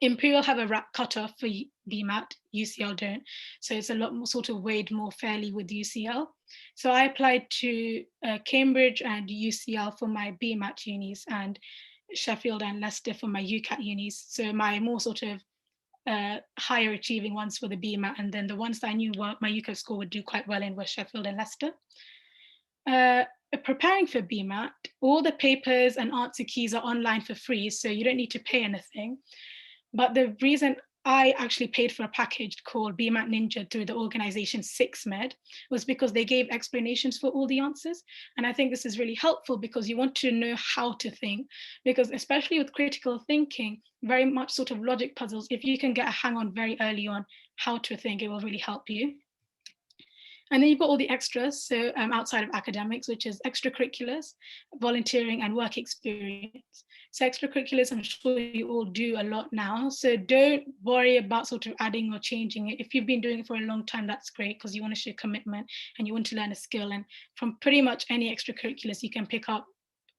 Imperial have a cutoff for BMAT, UCL don't. So it's a lot more sort of weighed more fairly with UCL. So I applied to Cambridge and UCL for my BMAT unis and Sheffield and Leicester for my UCAT unis. So my more sort of higher achieving ones for the BMAT, and then the ones that I knew my UCAS score would do quite well in were Sheffield and Leicester. Preparing for BMAT, all the papers and answer keys are online for free, so you don't need to pay anything. But the reason I actually paid for a package called BMAT Ninja through the organization 6med was because they gave explanations for all the answers. And I think this is really helpful because you want to know how to think, because especially with critical thinking, very much sort of logic puzzles, if you can get a hang on very early on how to think, it will really help you. And then you've got all the extras, so outside of academics, which is extracurriculars, volunteering and work experience. So extracurriculars, I'm sure you all do a lot now. So don't worry about sort of adding or changing it. If you've been doing it for a long time, that's great because you want to show commitment and you want to learn a skill. And from pretty much any extracurriculars, you can pick up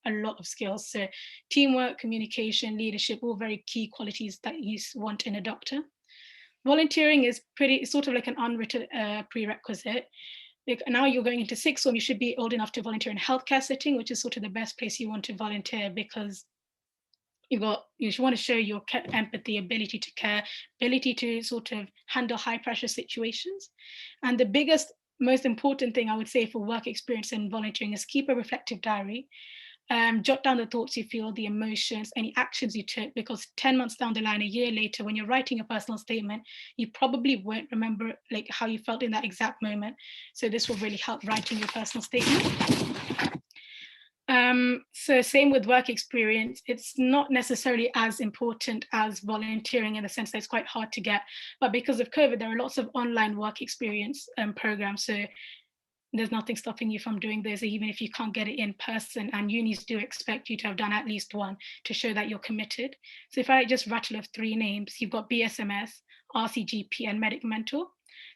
a lot of skills. So teamwork, communication, leadership, all very key qualities that you want in a doctor. Volunteering is sort of like an unwritten prerequisite. Like now you're going into 6th form, you should be old enough to volunteer in a healthcare setting, which is sort of the best place you want to volunteer because you want to show your empathy, ability to care, ability to sort of handle high pressure situations. And the biggest, most important thing I would say for work experience and volunteering is keep a reflective diary. Jot down the thoughts you feel, the emotions, any actions you took, because 10 months down the line, a year later, when you're writing a personal statement, you probably won't remember like how you felt in that exact moment. So this will really help writing your personal statement. So same with work experience, it's not necessarily as important as volunteering in the sense that it's quite hard to get, but because of COVID, there are lots of online work experience programs. So there's nothing stopping you from doing this, even if you can't get it in person, and unis do expect you to have done at least one to show that you're committed. So if I just rattle off 3 names, you've got BSMS, RCGP and Medic Mentor.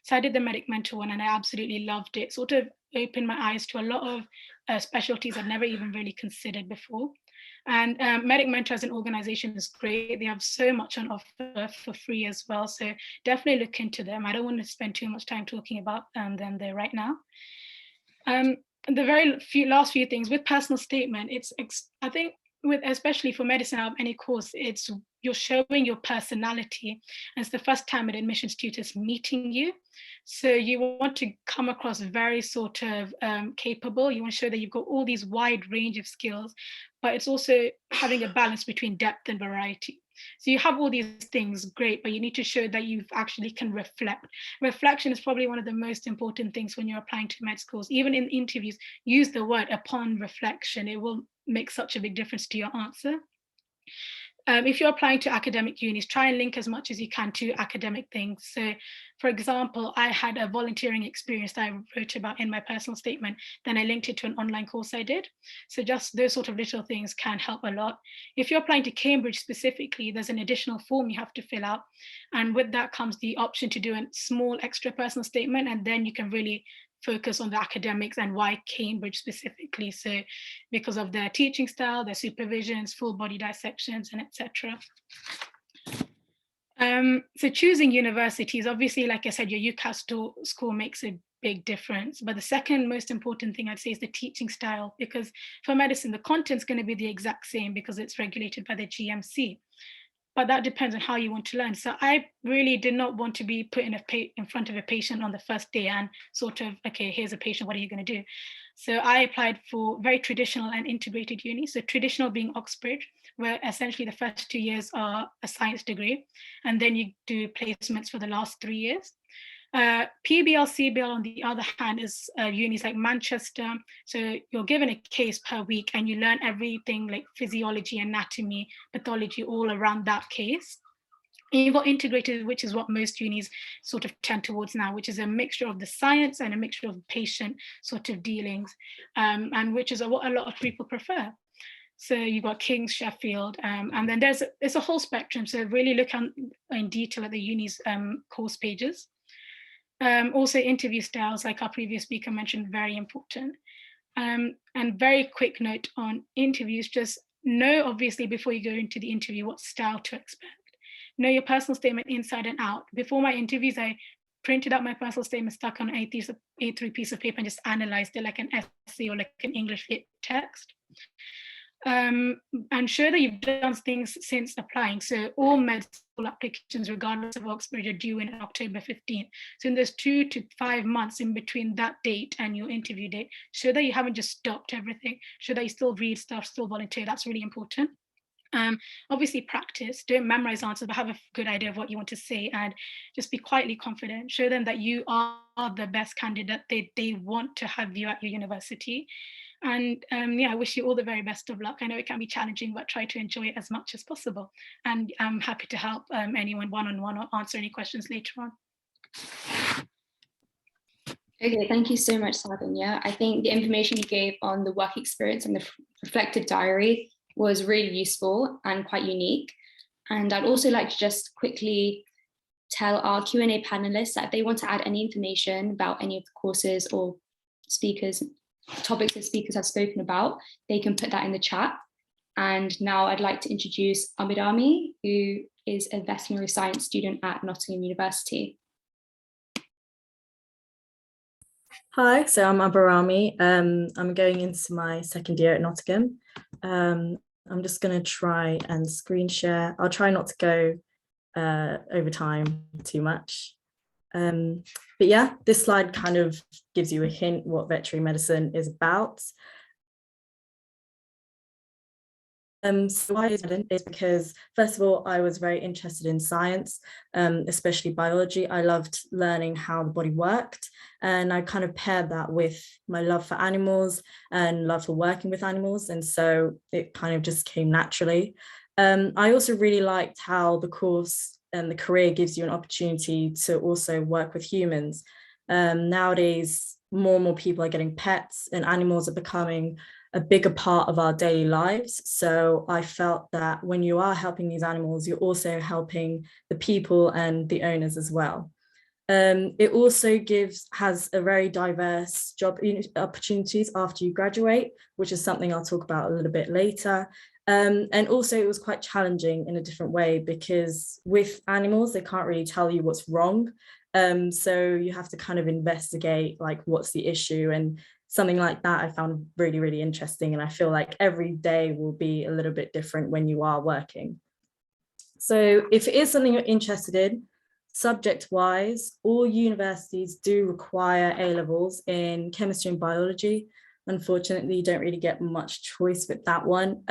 So I did the Medic Mentor one and I absolutely loved it. Sort of opened my eyes to a lot of specialties I'd never even really considered before. And Medic Mentor as an organization is great. They have so much on offer for free as well. So definitely look into them. I don't want to spend too much time talking about them there right now. The very last few things with personal statement, I think especially for medicine out of any course, you're showing your personality, and it's the first time an admissions tutor is meeting you. So you want to come across very sort of capable. You want to show that you've got all these wide range of skills, but it's also having a balance between depth and variety. So you have all these things, great, but you need to show that you actually can reflect. Reflection is probably one of the most important things when you're applying to med schools. Even in interviews, use the word upon reflection. It will make such a big difference to your answer. If you're applying to academic unis, try and link as much as you can to academic things. So for example, I had a volunteering experience that I wrote about in my personal statement, then I linked it to an online course I did. So just those sort of little things can help a lot. If you're applying to Cambridge specifically, there's an additional form you have to fill out. And with that comes the option to do a small extra personal statement, and then you can really focus on the academics and why Cambridge specifically. So because of their teaching style, their supervisions, full body dissections, and etc. So choosing universities, obviously, like I said, your UCAS score makes a big difference. But the second most important thing I'd say is the teaching style, because for medicine, the content's going to be the exact same because it's regulated by the GMC. But that depends on how you want to learn. So I really did not want to be put in front of a patient on the first day and sort of, okay, here's a patient, what are you going to do? So I applied for very traditional and integrated uni. So traditional being Oxbridge, where essentially the first 2 years are a science degree, and then you do placements for the last 3 years. PBL, CBL, on the other hand, is unis like Manchester. So you're given a case per week and you learn everything like physiology, anatomy, pathology, all around that case. And you've got integrated, which is what most unis sort of tend towards now, which is a mixture of the science and a mixture of patient sort of dealings, and which is what a lot of people prefer. So you've got King's, Sheffield, and then there's a whole spectrum. So really look in detail at the uni's course pages. Also interview styles, like our previous speaker mentioned, very important. And very quick note on interviews, just know obviously before you go into the interview what style to expect. Know your personal statement inside and out. Before my interviews, I printed out my personal statement, stuck on A3 piece of paper and just analyzed it like an essay or like an English lit text. And show that you've done things since applying. So all med school applications, regardless of Oxbridge, are due in October 15th. So in those 2 to 5 months in between that date and your interview date, show that you haven't just stopped everything. Show that you still read stuff, still volunteer. That's really important. Obviously practice, don't memorize answers, but have a good idea of what you want to say and just be quietly confident. Show them that you are the best candidate. They want to have you at your university. And yeah, I wish you all the very best of luck. I know it can be challenging, but try to enjoy it as much as possible. And I'm happy to help anyone one-on-one or answer any questions later on. Okay, thank you so much, Sardinia. I think the information you gave on the work experience and the reflective diary was really useful and quite unique. And I'd also like to just quickly tell our Q&A panelists that if they want to add any information about any of the courses or topics that speakers have spoken about, they can put that in the chat. And now I'd like to introduce Abhirami, who is a veterinary science student at Nottingham University. Hi, so I'm Abhirami. I'm going into my second year at Nottingham. I'm just going to try and screen share. I'll try not to go over time too much. But yeah, this slide kind of gives you a hint what veterinary medicine is about. So why is it? Is because first of all, I was very interested in science, especially biology. I loved learning how the body worked, and I kind of paired that with my love for animals and love for working with animals, and so it kind of just came naturally. I also really liked how the course and the career gives you an opportunity to also work with humans. Nowadays, more and more people are getting pets, and animals are becoming a bigger part of our daily lives. So I felt that when you are helping these animals, you're also helping the people and the owners as well. It also has a very diverse job opportunities after you graduate, which is something I'll talk about a little bit later. And also it was quite challenging in a different way, because with animals, they can't really tell you what's wrong. So you have to kind of investigate like what's the issue, and something like that I found really, really interesting. And I feel like every day will be a little bit different when you are working. So if it is something you're interested in, subject-wise, all universities do require A-levels in chemistry and biology. Unfortunately, you don't really get much choice with that one,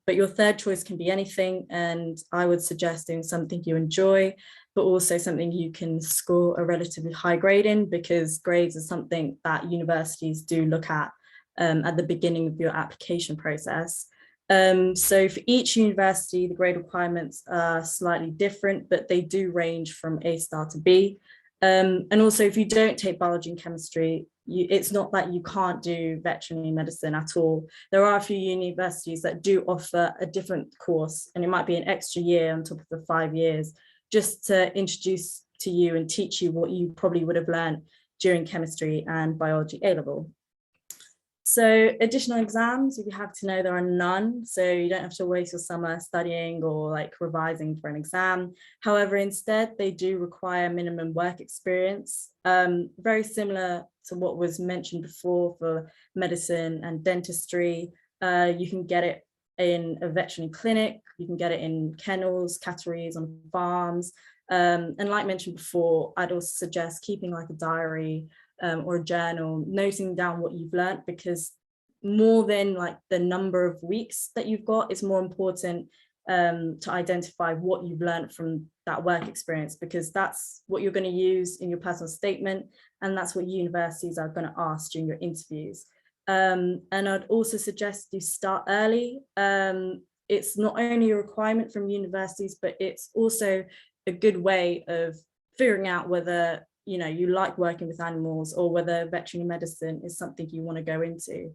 but your third choice can be anything. And I would suggest doing something you enjoy, but also something you can score a relatively high grade in, because grades are something that universities do look at the beginning of your application process. So for each university, the grade requirements are slightly different, but they do range from A star to B. And also, if you don't take biology and chemistry, it's not that you can't do veterinary medicine at all. There are a few universities that do offer a different course, and it might be an extra year on top of the 5 years, just to introduce to you and teach you what you probably would have learned during chemistry and biology A-level. So additional exams, you'd be happy to know there are none. So you don't have to waste your summer studying or like revising for an exam. However, instead, they do require minimum work experience, very similar to what was mentioned before for medicine and dentistry. You can get it in a veterinary clinic, you can get it in kennels, catteries, on farms. And like mentioned before, I'd also suggest keeping like a diary or a journal, noting down what you've learned, because more than like the number of weeks that you've got, it's more important to identify what you've learned from that work experience, because that's what you're going to use in your personal statement, and that's what universities are going to ask during your interviews. And I'd also suggest you start early. It's not only a requirement from universities, but it's also a good way of figuring out whether you like working with animals or whether veterinary medicine is something you want to go into.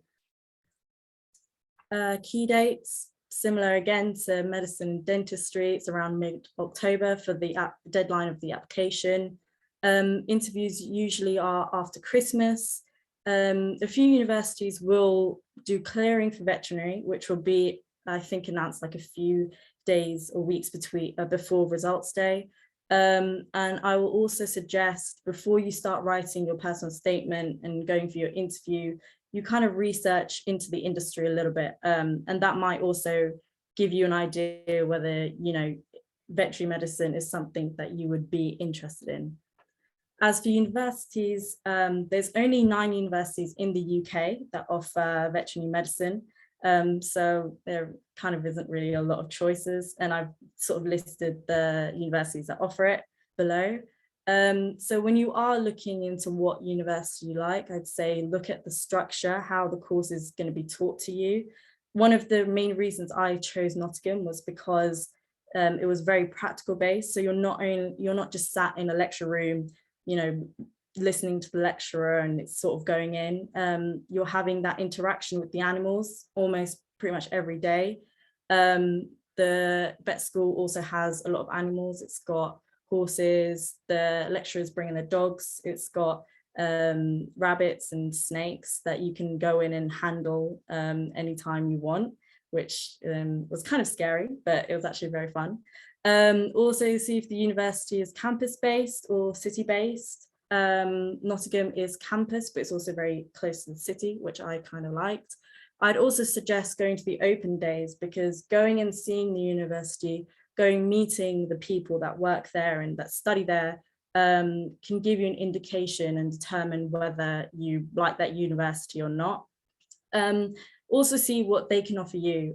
Key dates, similar again to medicine and dentistry, it's around mid-October for the deadline of the application. Interviews usually are after Christmas. A few universities will do clearing for veterinary, which will be, I think, announced like a few days or weeks before results day. And I will also suggest, before you start writing your personal statement and going for your interview, you kind of research into the industry a little bit. And that might also give you an idea whether, veterinary medicine is something that you would be interested in. As for universities, there's only 9 universities in the UK that offer veterinary medicine. So there kind of isn't really a lot of choices, and I've sort of listed the universities that offer it below. So when you are looking into what university you like, I'd say look at the structure, how the course is going to be taught to you. One of the main reasons I chose Nottingham was because it was very practical based. So you're not just sat in a lecture room, listening to the lecturer and it's sort of going in. You're having that interaction with the animals almost pretty much every day. The vet school also has a lot of animals. It's got horses, the lecturers bringing their dogs, it's got rabbits and snakes that you can go in and handle anytime you want, which was kind of scary, but it was actually very fun. Also see if the university is campus-based or city-based. Nottingham is campus, but it's also very close to the city, which I kind of liked. I'd also suggest going to the open days, because going and seeing the university, meeting the people that work there and that study there can give you an indication and determine whether you like that university or not. Also see what they can offer you.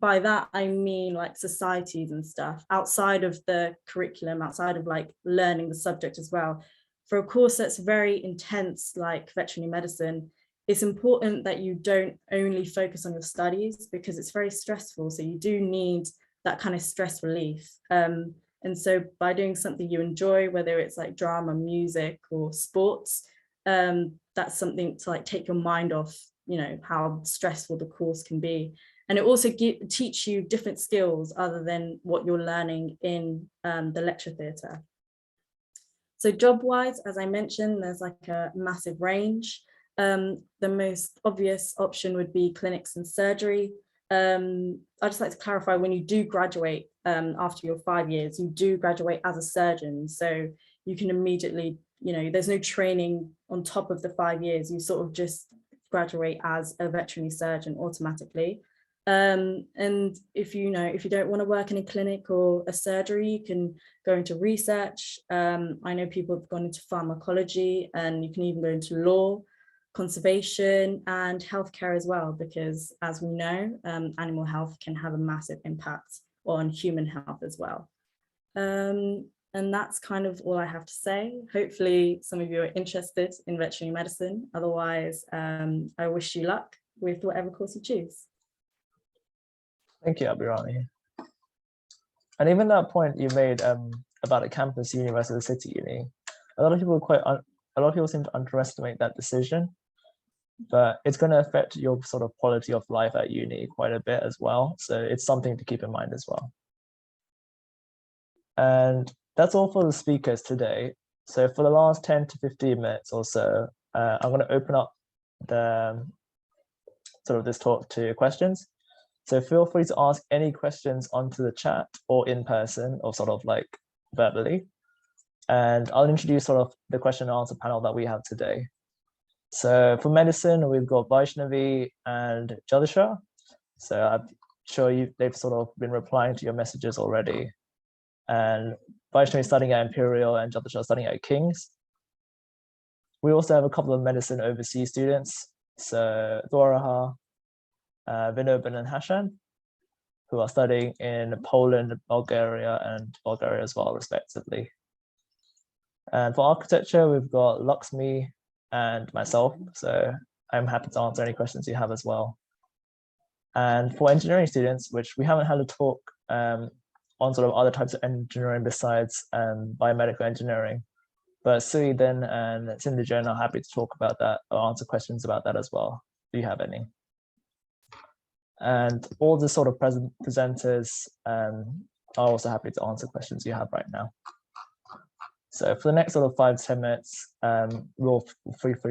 By that, I mean like societies and stuff outside of the curriculum, outside of like learning the subject as well. For a course that's very intense, like veterinary medicine, it's important that you don't only focus on your studies, because it's very stressful. So you do need that kind of stress relief. And so by doing something you enjoy, whether it's like drama, music, or sports, that's something to like take your mind off, how stressful the course can be. And it also teach you different skills other than what you're learning in the lecture theatre. So job-wise, as I mentioned, there's like a massive range. The most obvious option would be clinics and surgery. I'd just like to clarify, when you do graduate after your 5 years, you do graduate as a surgeon. So you can immediately, there's no training on top of the 5 years. You sort of just graduate as a veterinary surgeon automatically. And if you don't want to work in a clinic or a surgery, you can go into research. I know people have gone into pharmacology, and you can even go into law, conservation, and healthcare as well, because as we know, animal health can have a massive impact on human health as well. And that's kind of all I have to say. Hopefully some of you are interested in veterinary medicine. Otherwise, I wish you luck with whatever course you choose. Thank you, Abhirani. And even that point you made about a campus uni versus a city uni, a lot of people seem to underestimate that decision, but it's going to affect your sort of quality of life at uni quite a bit as well. So it's something to keep in mind as well. And that's all for the speakers today. So for the last 10 to 15 minutes or so, I'm going to open up the sort of this talk to questions. So feel free to ask any questions onto the chat or in person or sort of like verbally. And I'll introduce sort of the question and answer panel that we have today. So for medicine, we've got Vaishnavi and Jadisha. So I'm sure they've sort of been replying to your messages already. And Vaishnavi is studying at Imperial and Jadisha is studying at King's. We also have a couple of medicine overseas students. So Dwaraha, Vinoban and Hashan, who are studying in Poland, Bulgaria as well, respectively. And for architecture, we've got Lakshmi and myself. So I'm happy to answer any questions you have as well. And for engineering students, which we haven't had a talk on sort of other types of engineering besides biomedical engineering, but Sui then and Cindy-Joan are happy to talk about that or answer questions about that as well. Do you have any? And all the sort of presenters are also happy to answer questions you have right now. So for the next sort of 5 to 10 minutes, feel free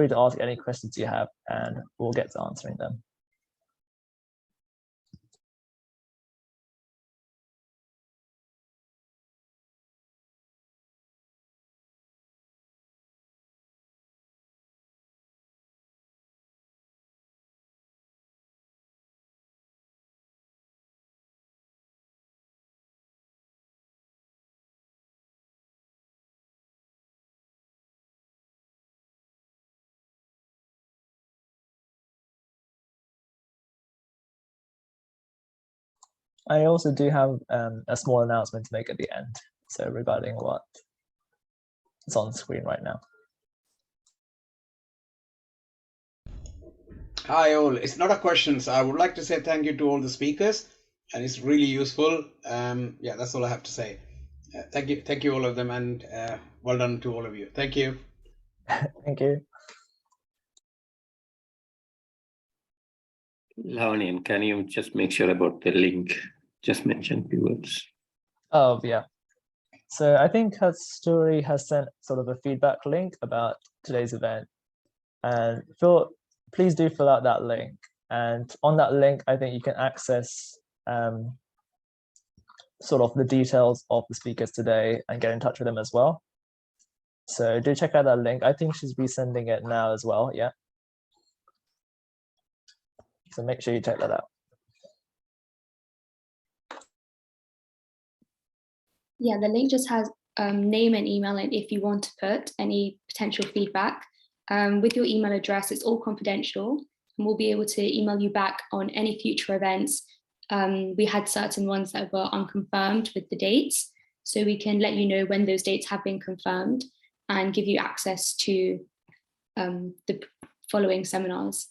to ask any questions you have and we'll get to answering them. I also do have a small announcement to make at the end, so regarding what is on the screen right now. Hi all, it's not a question, so I would like to say thank you to all the speakers, and it's really useful. Yeah, that's all I have to say. Thank you all of them, and well done to all of you. Thank you. Thank you. Lavanian, can you just make sure about the link? Just mention a few words. Oh, yeah. So I think Kasturi has sent sort of a feedback link about today's event. And please do fill out that link. And on that link, I think you can access sort of the details of the speakers today and get in touch with them as well. So do check out that link. I think she's resending it now as well, yeah. So make sure you check that out. Yeah, the link just has name and email, and if you want to put any potential feedback with your email address, it's all confidential, and we'll be able to email you back on any future events. We had certain ones that were unconfirmed with the dates, so we can let you know when those dates have been confirmed and give you access to the following seminars.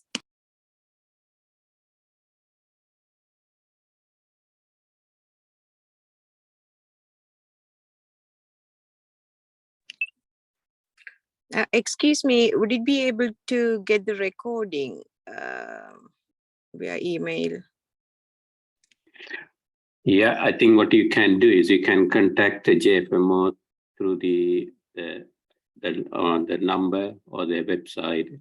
Excuse me, would it be able to get the recording via email? Yeah, I think what you can do is you can contact the JFMO through the number or their website.